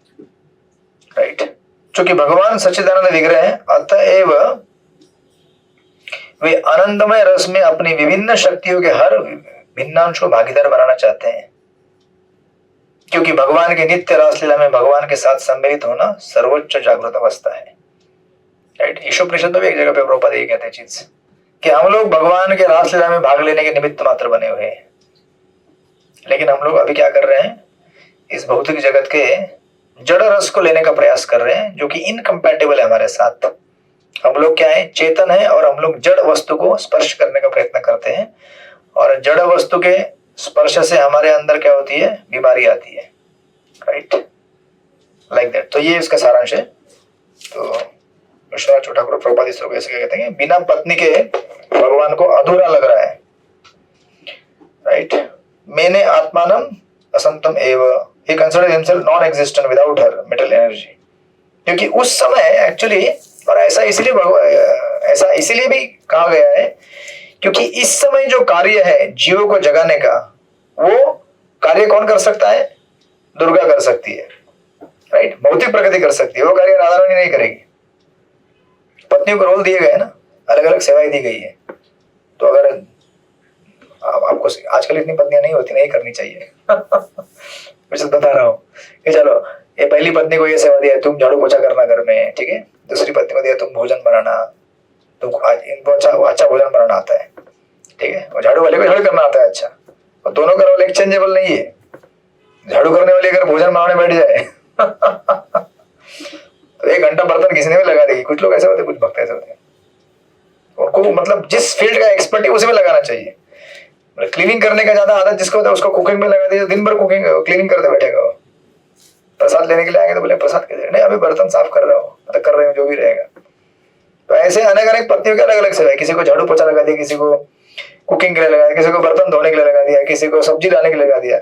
राइट, चूंकि भगवान सच्चिदानंद विग्रह है, अतएव वे आनंदमय रस में अपनी विभिन्न शक्तियों के हर भिन्नांश को भागीदार बनाना चाहते हैं, क्योंकि भगवान के नित्य रासलीला में भगवान के साथ सम्मिलित होना सर्वोच्च जागृत अवस्था है। राइट, ईशोपनिषद में भी एक जगह पे प्रभुपाद ये कहते हैं चीज कि हम लोग भगवान के रासलीला में भाग लेने के निमित्त मात्र बने हुए हैं, लेकिन हम लोग अभी क्या कर रहे हैं, इस भौतिक जगत के जड़ रस को लेने का प्रयास कर रहे हैं, जो कि इनकम्पैटिबल है हमारे साथ। हम लोग क्या है, चेतन है, और हम लोग जड़ वस्तु को स्पर्श करने का प्रयत्न करते हैं, और जड़ वस्तु के स्पर्श से हमारे अंदर क्या होती है, बीमारी आती है। Right, like that. तो ये इसका सारांश है। तो विश्वनाथ ठाकुर प्रभुपाद इस लोग ऐसे कहते हैं, बिना पत्नी के भगवान को अधूरा लग रहा है। राइट, मैंने आत्मानम असंतम एव, he considered himself non-existent without her mental energy, क्योंकि उस समय एक्चुअली, और ऐसा इसीलिए भी कहा गया है, क्योंकि इस समय जो कार्य है जीवों को जगाने का, वो कार्य कौन कर सकता है, दुर्गा कर सकती है। राइट, भौतिक प्रकृति कर सकती है, वो कार्य राधा रानी नहीं करेगी। पत्नियों को रोल दिए गए ना, अलग अलग सेवाएं दी गई है। तो अगर आपको आजकल इतनी पत्नियां नहीं होती, नहीं करनी चाहिए। मैं बता रहा हूँ कि चलो, ये पहली पत्नी को ये सेवा दिया, तुम झाड़ू पोछा करना घर में, ठीक है। दूसरी पत्नी को दिया, तुम भोजन बनाना, तुमको इनको अच्छा भोजन बनाना आता है, ठीक है। और झाड़ू वाले को झाड़ू करना आता है अच्छा, और दोनों का रोल एक्सचेंजेबल नहीं है। झाड़ू करने वाले अगर भोजन बनाने बैठ जाए तो 1 घंटा बर्तन किसी ने भी लगा देगी। कुछ लोग ऐसे होते, कुछ भक्त ऐसे होते हैं, उनको मतलब जिस फील्ड का एक्सपर्ट है उसी में लगाना चाहिए। क्लीनिंग करने का ज्यादा आदत जिसको होता है, उसको कुकिंग में लगा दीजिए, दिन भर कुकिंग क्लीनिंग करते बैठेगा। प्रसाद लेने के लिए आएंगे तो बोले प्रसाद के नहीं, अभी बर्तन साफ कर रहा हूँ, मतलब कर रहे हो, जो भी रहेगा। तो ऐसे अनेक अनेक पत्नियों के अलग अलग सेवा है। किसी को झाड़ू पोछा लगा दिया, किसी को कुकिंग के लिए लगा दिया, किसी को बर्तन धोने के लिए लगा दिया, किसी को सब्जी लाने के लिए लगा दिया।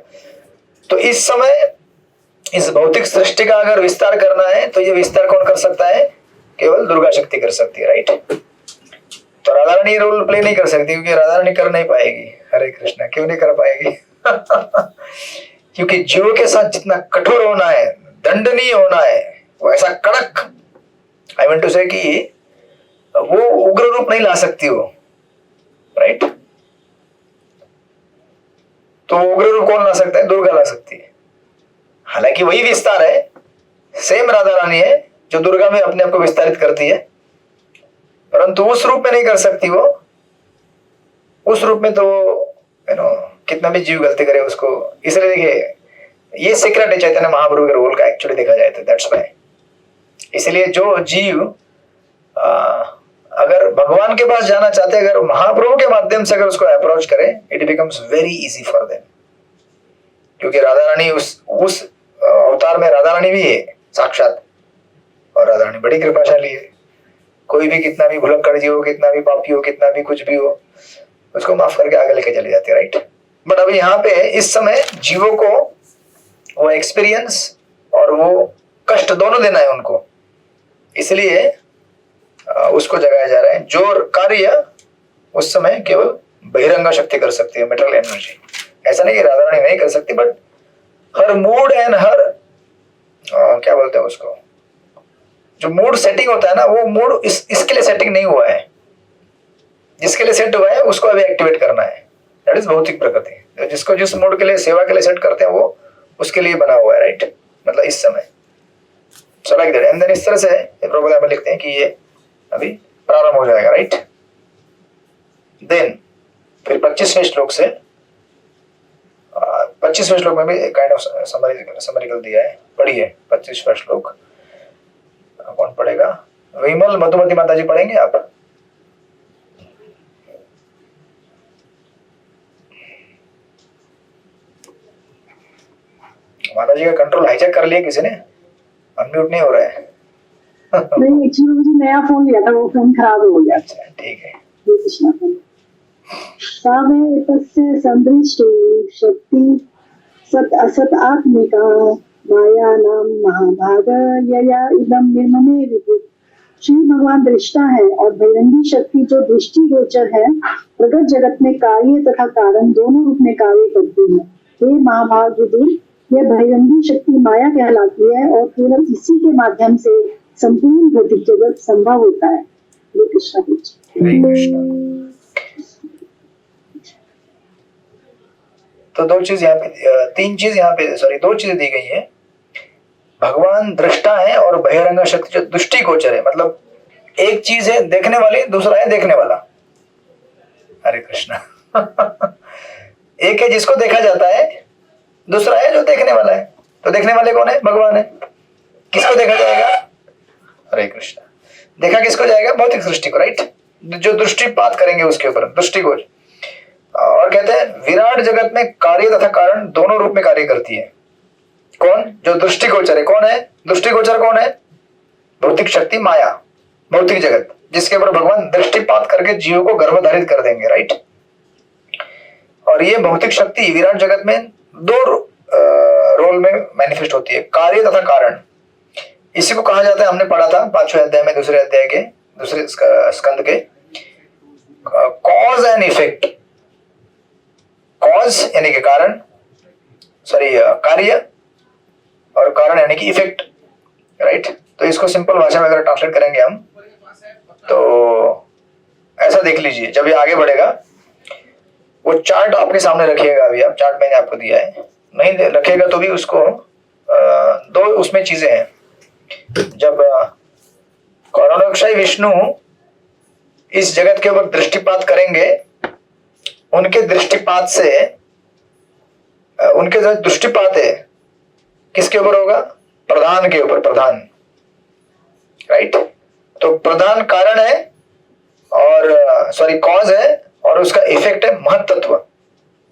तो इस समय इस भौतिक सृष्टि का अगर विस्तार करना है, तो ये विस्तार कौन कर सकता है, केवल दुर्गा शक्ति कर सकती है। राइट, तो राधा रानी रोल प्ले नहीं कर सकती, क्योंकि राधा रानी कर नहीं पाएगी। हरे कृष्णा, क्यों नहीं कर पाएगी? क्योंकि जीवों के साथ जितना कठोर होना है, दंडनीय होना है, वैसा कड़क, आई वांट टू से कि वो उग्र रूप नहीं ला सकती वो। राइट, तो उग्र रूप कौन ला सकता है, दुर्गा ला सकती है। हालांकि वही विस्तार है, सेम राधा रानी है जो दुर्गा में अपने आप को विस्तारित करती है, परंतु उस रूप में नहीं कर सकती वो। उस रूप में तो कितना भी जीव गलती करे उसको, इसलिए देखिए ये सीक्रेट है चैतन्य महाप्रभु के रोल का एक्चुअली देखा जाए तो, दैट्स व्हाई। इसलिए जो जीव अगर भगवान के पास जाना चाहते हैं, अगर महाप्रभु के माध्यम से अगर उसको अप्रोच करें, it becomes very easy for them. क्योंकि राधा रानी उस अवतार में राधा रानी भी है साक्षात, और राधा रानी बड़ी कृपाशाली है। कोई भी कितना भी भुलक्कड़ जी हो, कितना भी पापी हो, कितना भी कुछ भी हो, उसको माफ करके आगे लेके चली जाती है, राइट। बट अभी यहाँ पे इस समय जीवों को वो एक्सपीरियंस और वो कष्ट दोनों देना है उनको, इसलिए उसको जगाया जा रहा है। जो कार्य उस समय केवल बहिरंगा शक्ति कर सकती है, मेटल एनर्जी। ऐसा नहीं कि राधा रानी नहीं कर सकती, बट हर मूड एंड हर क्या बोलते हैं उसको, जो मूड सेटिंग होता है ना, वो मूड इसके लिए सेटिंग नहीं हुआ है। जिसके लिए सेट हुआ है उसको अभी एक्टिवेट करना है, दैट इज भौतिक प्रकृति। जिसको जिस मूड के लिए, सेवा के लिए सेट करते हैं, वो उसके लिए बना हुआ है, राइट। मतलब इस समय so like that. And then इस तरह से प्रभुपाद में लिखते हैं कि ये अभी प्रारंभ हो जाएगा, राइट। देन फिर 25वें श्लोक से 25वें श्लोक में भी काइंड ऑफ समरिकल दिया है, पढ़िए 25वां श्लोक। कौन पढ़ेगा? विमल मधुमती माता जी पढ़ेंगे आप? माता जी का कंट्रोल हाईजैक कर लिया किसी ने, अनम्यूट नहीं हो रहा है। नहीं, एक्चुअली मुझे नया फोन लिया था, वो फोन खराब हो गया। अच्छा ठीक है। सावेतस्य संदृष्टि शक्ति सत असत आत्मिका माया नाम महाभाग यया इदम निर्ममे विभु। श्री भगवान दृष्टा है और बहिरंगी शक्ति जो दृष्टि गोचर है, प्रगट जगत में कार्य तथा कारण दोनों रूप में कार्य करती है। हे महाभाग विदुर, यह बहिरंगी शक्ति माया कहलाती है और केवल इसी के माध्यम से संपूर्ण भौतिक जगत संभव होता है। हरे कृष्णा। हरे कृष्णा। तो दो चीज यहाँ पे, तीन चीज यहाँ पे, सॉरी दो चीजें दी गई है। भगवान दृष्टा है और बहिरंग शक्ति जो दृष्टि गोचर है, मतलब एक चीज है देखने वाली, दूसरा है देखने वाला। हरे कृष्णा। एक है जिसको देखा जाता है, दूसरा है जो देखने वाला है। तो देखने वाले कौन है? भगवान है। किसको देखा जाएगा? हरे कृष्णा। देखा किसको जाएगा? भौतिक सृष्टि को, राइट। जो दृष्टिपात करेंगे उसके ऊपर, दृष्टिगोचर। और कहते हैं विराट जगत में कार्य तथा कारण दोनों रूप में कार्य करती है। कौन? जो दृष्टिगोचर है। कौन है दृष्टिगोचर? कौन है? भौतिक शक्ति माया, भौतिक जगत, जिसके ऊपर भगवान दृष्टिपात करके जीवों को गर्भधारित कर देंगे, राइट। और ये भौतिक शक्ति विराट जगत में दो रोल में मैनिफेस्ट होती है, कार्य तथा कारण। इसी को कहा जाता है, हमने पढ़ा था 5वें अध्याय में, दूसरे अध्याय के दूसरे स्कंद के, कॉज एंड इफेक्ट। कॉज यानी कि कारण, सॉरी कार्य, और कारण यानी कि इफेक्ट, राइट। तो इसको सिंपल भाषा में अगर ट्रांसलेट करेंगे हम, तो ऐसा देख लीजिए। जब ये आगे बढ़ेगा, वो चार्ट आपके सामने रखिएगा। अभी आप चार्ट मैंने आपको दिया है, नहीं रखेगा तो भी उसको दो उसमें चीजें हैं। जब करुणाक्षय विष्णु इस जगत के ऊपर दृष्टिपात करेंगे, उनके दृष्टिपात से, उनके जो दृष्टिपात है किसके ऊपर होगा? प्रधान के ऊपर, प्रधान, राइट। तो प्रधान कारण है और सॉरी कॉज है, और उसका इफेक्ट है महत्त्व,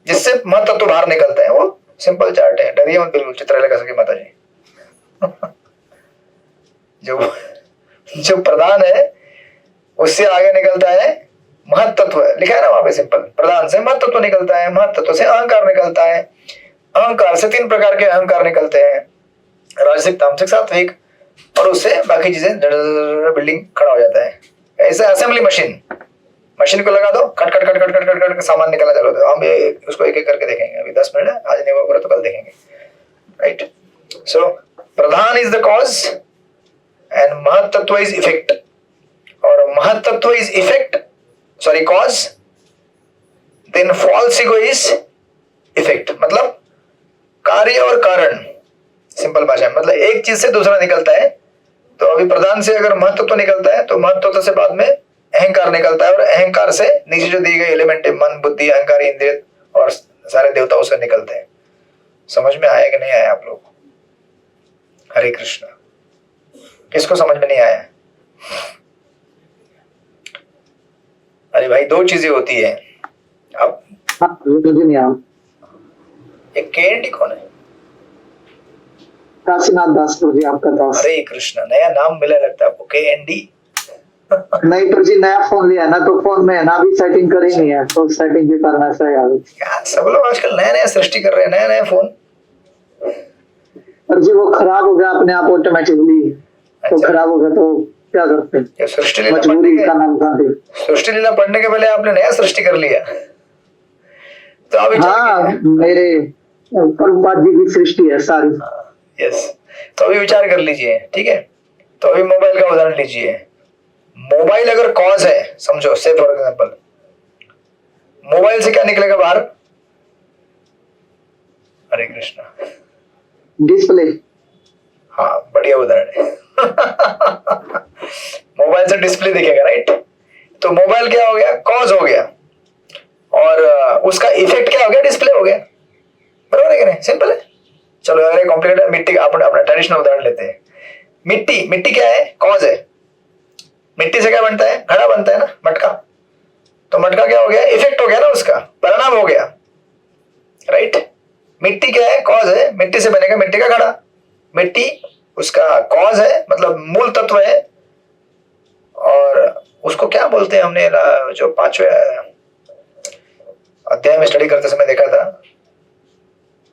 जिससे महत्त्व बाहर निकलता है। वो सिंपल चार्ट है, डरिए मत बिल्कुल। चित्रलेखा सखी माता जी। जो प्रधान है उससे आगे निकलता है महत्त्व, लिखा है ना वहां पे सिंपल। प्रधान से महत्त्व निकलता है, महत्त्व से अहंकार निकलता है, अहंकार से 3 प्रकार के अहंकार निकलते हैं, राजसिक, तामसिक, सात्विक, और उससे बाकी चीजें बिल्डिंग खड़ा हो जाता है। ऐसे असेंबली मशीन को लगा दो, cut cut cut cut cut cut cut सामान निकलना चालू होता है। हम उसको एक एक करके देखेंगे। अभी 10 मिनट है, आज नहीं हुआ तो कल देखेंगे, right. So pradhan is the cause and mahattva is effect, और mahattva is effect, sorry cause, then false ego is effect. मतलब कार्य और कारण, सिंपल भाषा में, मतलब एक चीज से दूसरा निकलता है। तो अभी प्रधान से अगर महत्त्व निकलता है, तो महत्त्व से बाद में अहंकार निकलता है, और अहंकार से नीचे जो दी गई एलिमेंट है, मन, बुद्धि, अहंकार, इंद्रिय और सारे देवताओं से निकलते हैं। समझ में आया कि नहीं आया आप लोग? हरे कृष्णा। किसको समझ में नहीं आया? अरे भाई, दो चीजें होती है। अब नहीं। एक केएनटी कौन है? काशीनाथ दास प्रभु जी, आपका दास। हरे कृष्ण, नया नाम मिला लगता है आपको, KND। नहीं प्रभु जी, नया फोन लिया ना, तो फोन में ना भी सेटिंग करी नहीं है, तो सेटिंग भी करना चाहिए यार सब लोग आजकल नया नया सृष्टि कर रहे हैं, नया नया फोन। प्रभु जी वो खराब हो गया अपने आप ऑटोमेटिकली, तो अच्छा। खराब हो गया तो क्या करते हैं, ये सृष्टि लीला मजबूरी पढ़ने का नाम था। के, सृष्टि लीला पढ़ने के पहले आपने नया सृष्टि कर लिया, तो आप विचार हाँ कीजिए। मेरे प्रभुपाद जी की सृष्टि है सारी। यस, तो अभी विचार कर लीजिए, ठीक है। तो अभी मोबाइल का उदाहरण लीजिए। मोबाइल अगर कॉज है, समझो, से फॉर एग्जाम्पल, मोबाइल से क्या निकलेगा बाहर? हरे कृष्णा, डिस्प्ले। हाँ, बढ़िया उदाहरण है। मोबाइल से डिस्प्ले दिखेगा, राइट। तो मोबाइल क्या हो गया? कॉज हो गया, और उसका इफेक्ट क्या हो गया? डिस्प्ले हो गया, बराबर है कि नहीं? सिंपल है। चलो अगर कॉम्प्लिकेटेड है, मिट्टी का अपना ट्रेडिशनल उदाहरण लेते हैं। मिट्टी, मिट्टी क्या है? कॉज है। मिट्टी से क्या बनता है? घड़ा बनता है ना, मटका। तो मटका क्या हो गया? इफेक्ट हो गया ना, उसका परिणाम हो गया, राइट। मिट्टी क्या है? कॉज है। मिट्टी से बनेगा मिट्टी का घड़ा। मिट्टी उसका कॉज है, मतलब मूल तत्व है। और उसको क्या बोलते हैं, हमने जो 5वें अध्याय में स्टडी करते समय देखा था,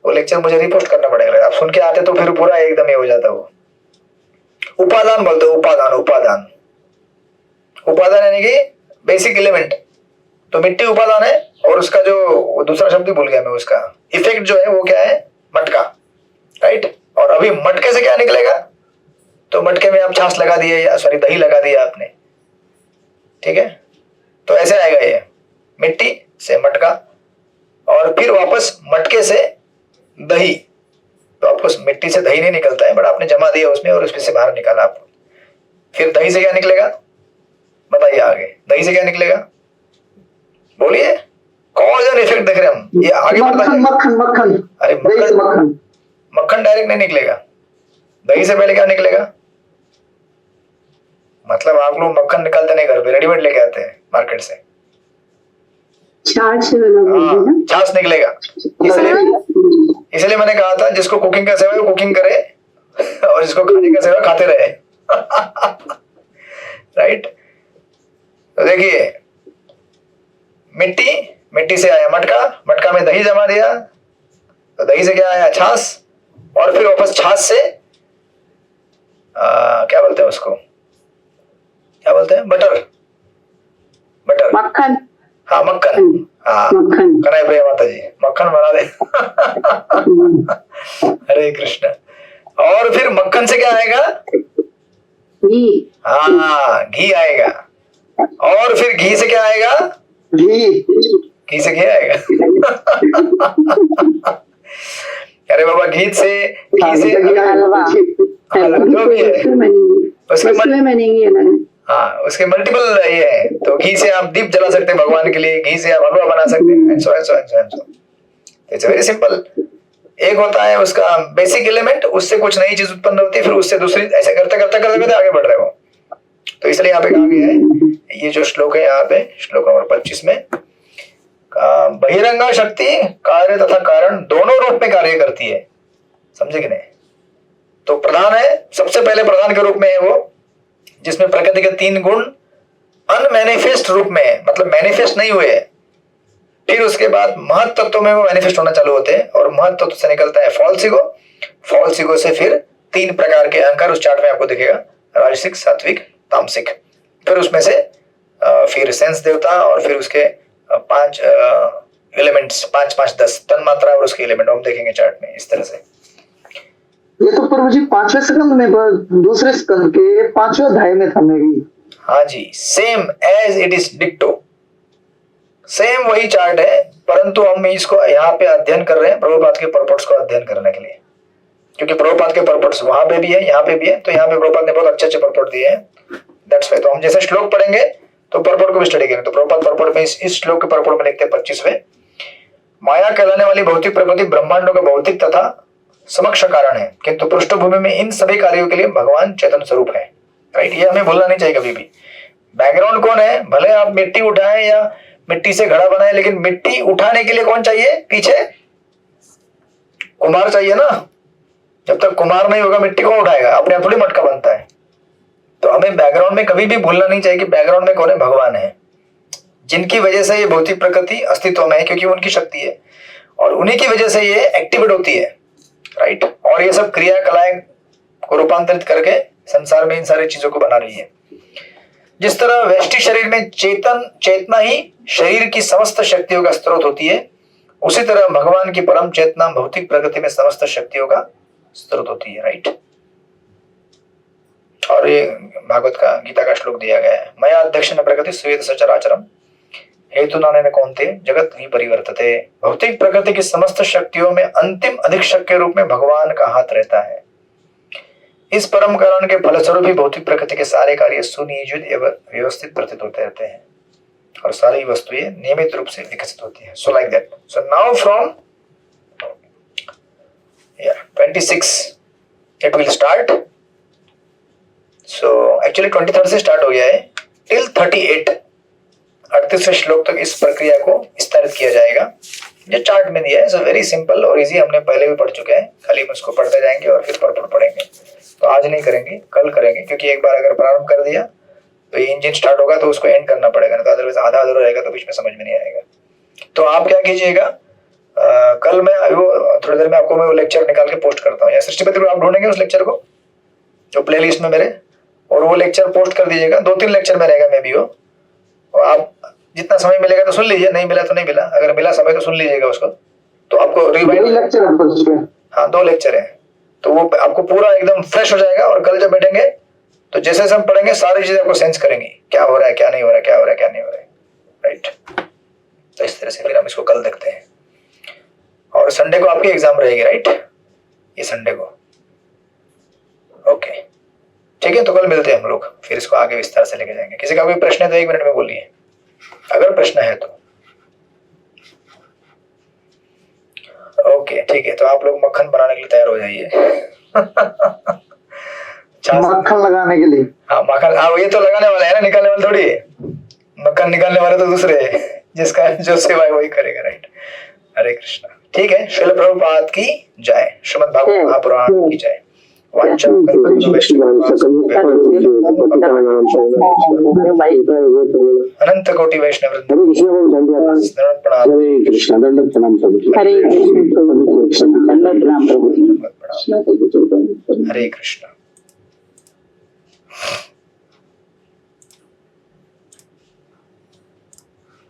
वो लेक्चर मुझे रिपोस्ट करना पड़ेगा, आप सुन के आते तो फिर पूरा एकदम ही हो जाता। वो उपादान बोलते हो, उपादान, उपादान, उपादान यानी कि बेसिक एलिमेंट। तो मिट्टी उपादान है, और उसका जो दूसरा शब्द ही भूल गया मैं, उसका इफेक्ट जो है वो क्या है? मटका, राइट। और अभी मटके से क्या निकलेगा? तो मटके में आप छाछ लगा दिए, या सॉरी दही लगा दिया आपने, ठीक है। तो ऐसे आएगा ये, मिट्टी से मटका, और फिर वापस मटके से दही। तो आपको मिट्टी से दही नहीं निकलता है, बट आपने जमा दिया उसमें और उसमें से बाहर निकाला आपको। फिर दही से क्या निकलेगा? बताइए आगे, दही से क्या निकलेगा? बोलिए। कॉज एंड इफेक्ट देख रहे हम, ये आगे मक्खन मक्खन मक्खन। अरे दही से मक्खन। मक्खन डायरेक्ट नहीं निकलेगा, दही से पहले क्या निकलेगा? मतलब आप लोग मक्खन निकालते नहीं घर पे, रेडीमेड लेके आते हैं मार्केट से। छाछ वाला बोलते हैं ना। छाछ निकलेगा। इसलिए मैंने कहा था, जिसको कुकिंग का सेवा है वो कुकिंग करे, और जिसको खाने का सेवा खाते रहे। राइट। तो देखिए, मिट्टी, मिट्टी से आया मटका, मटका में दही जमा दिया, तो दही से क्या आया? छाछ, और फिर वापस छाछ से क्या बोलते हैं उसको, क्या बोलते हैं? बटर, बटर, मक्खन। हाँ मक्खन, हाँ मक्खन। कनाई प्रिया माता जी, मक्खन बना दे। हरे कृष्ण। और फिर मक्खन से क्या आएगा? घी। हाँ, घी आएगा। और फिर घी से क्या आएगा? घी। घी से घी आएगा। अरे बाबा, घी से हलवा। जो भी है उसमें बनेंगी अलग। हाँ, उसके मल्टीपल ये है। तो घी से आप दीप जला सकते हैं भगवान के लिए, घी से आप हलवा बना सकते हैं, and so and so and so and so. It's very simple. एक होता है उसका बेसिक एलिमेंट, उससे कुछ नई चीज उत्पन्न होती है, फिर उससे दूसरी, ऐसे करते करते करते करते आगे बढ़ रहे हो। तो इसलिए यहाँ पे कहा गया है, ये जो श्लोक है यहाँ पे, श्लोक नंबर 25 में, बहिरंगा शक्ति कार्य तथा कारण दोनों रूप में कार्य करती है, समझे कि नहीं। तो प्रधान है, सबसे पहले प्रधान के रूप में है वो, जिसमें प्रकृति के 3 गुण अनमैनिफेस्ट रूप में है, मतलब मैनिफेस्ट नहीं हुए। फिर उसके बाद महत तत्व में वो मैनिफेस्ट होना चालू होते हैं, और महत तत्व से निकलता है फॉल्स ईगो, फॉल्स ईगो से फिर 3 प्रकार के अहंकार, उस चार्ट में आपको दिखेगा, राजसिक, सात्विक, तामसिक। फिर उसमें से फिर सेंस देवता, और फिर उसके 5 एलिमेंट्स, 5 5 10 तन मात्रा और उसके एलिमेंट हम देखेंगे चार्ट में इस तरह से। ये तो प्रभु जी 5वें स्कंद में, दूसरे स्कंद के 5वें अध्याय में था मेरी। हाँ जी, सेम एज इट इज डिक्टो, सेम वही चार्ट है, परंतु हम इसको यहाँ पे अध्ययन कर रहे हैं प्रभुपाद के पर्पट्स को अध्ययन करने के लिए, क्योंकि प्रभुपाद के पर्पट्स वहां पे भी है, यहाँ पे भी है। तो यहाँ पे प्रभुपाद ने बहुत अच्छे अच्छे पर्पट दिए हैं, दैट्स वाई। तो हम जैसे श्लोक पढ़ेंगे तो पर्पट को भी स्टडी करेंगे। तो प्रभुपाद पर्पट में इस श्लोक के पर्पट में लिखते हैं 25वें, माया कहलाने वाली भौतिक प्रकृति ब्रह्मांडों का भौतिक तथा समक्ष कारण है, किंतु पृष्ठभूमि में इन सभी कार्यों के लिए भगवान चेतन स्वरूप है, राइट। ये हमें भूलना नहीं चाहिए कभी भी। बैकग्राउंड कौन है? भले आप मिट्टी उठाएं या मिट्टी से घड़ा बनाए, लेकिन मिट्टी उठाने के लिए कौन चाहिए? पीछे कुम्हार चाहिए ना, जब तक कुम्हार नहीं होगा मिट्टी कौन उठाएगा, अपने आप थोड़ी मटका बनता है। तो हमें बैकग्राउंड में कभी भी भूलना नहीं चाहिए कि बैकग्राउंड में कौन है, भगवान है, जिनकी वजह से ये भौतिक प्रकृति अस्तित्व में है, क्योंकि उनकी शक्ति है और उन्हीं की वजह से ये एक्टिवेट होती है, राइट। और ये सब क्रियाकलाएं को रूपांतरित करके संसार में इन सारी चीजों को बना रही है। जिस तरह व्यष्टि शरीर में चेतना ही शरीर की समस्त शक्तियों का स्रोत होती है, उसी तरह भगवान की परम चेतना भौतिक प्रकृति में समस्त शक्तियों का स्रोत होती है, राइट। और ये भागवत का गीता का श्लोक दिया गया है, मया दक्षिण प्रकृति स्वेद सचराचरम हेतु नानेन कौन्ते जगत विपरिवर्तते। भौतिक प्रकृति की समस्त शक्तियों में अंतिम अधीक्षक के रूप में भगवान का हाथ रहता है। इस परम कारण के फलस्वरूप ही भौतिक प्रकृति के सारे कार्य सुनियोजित एवं व्यवस्थित प्रतीत होते रहते हैं और सारी वस्तुएं नियमित रूप से विकसित होती है। सो like that. So now from 26 it will start. So actually 23rd से स्टार्ट हो गया है टिल 38वें श्लोक तक इस प्रक्रिया को विस्तारित किया जाएगा। ये चार्ट में दिया है। सो वेरी सिंपल और इजी, हमने पहले भी पढ़ चुके हैं, खाली हम उसको पढ़ते जाएंगे और फिर पढ़ेंगे। तो आज नहीं करेंगे, कल करेंगे, क्योंकि एक बार अगर प्रारंभ कर दिया तो ये इंजन स्टार्ट होगा तो उसको एंड करना पड़ेगा, तो अदरवाइज आधा अधूरा रहेगा तो बीच में समझ में नहीं आएगा। तो आप क्या कीजिएगा, कल मैं वो थोड़ी देर में आपको मैं वो लेक्चर निकाल के पोस्ट करता हूँ, या सृष्टिपति को आप ढूंढेंगे उस लेक्चर को जो प्लेलिस्ट में मेरे, और वो लेक्चर पोस्ट कर दीजिएगा। 2-3 लेक्चर में रहेगा मे भी वो, और आप जितना समय मिलेगा तो सुन लीजिए, नहीं मिला तो नहीं मिला, अगर मिला समय तो सुन लीजिएगा उसको। तो आपको रिवाइंड लेक्चर है, हाँ 2 लेक्चर है, तो वो आपको पूरा एकदम फ्रेश हो जाएगा। और कल जब बैठेंगे तो जैसे हम पढ़ेंगे सारी चीजें आपको सेंस करेंगी, क्या हो रहा है, क्या नहीं हो रहा है, क्या हो रहा है, क्या नहीं हो रहा है, राइट। तो इस तरह से फिर हम इसको कल देखते हैं। और संडे को आपकी एग्जाम रहेगी, राइट, ये संडे को। ओके ठीक है, तो कल मिलते हैं हम लोग, फिर इसको आगे विस्तार से लेके जाएंगे। किसी का कोई प्रश्न है तो 1 मिनट में बोलिए, अगर प्रश्न है तो। ओके ठीक है, तो आप लोग मक्खन बनाने के लिए तैयार हो जाइए। मक्खन लगाने के लिए, हाँ मक्खन, हाँ ये तो लगाने वाला है ना, निकालने वाले थोड़ी है। मक्खन निकालने वाले तो दूसरे है, जिसका जो सेवा है वही करेगा, राइट। हरे कृष्णा। ठीक है, श्रील प्रभुपाद की जय, श्रीमद् भागवत महापुराण की जय। अनंत कोटि वैष्णव हरे कृष्ण दंडवत प्रणाम प्रभु। हरे कृष्ण हरे कृष्ण।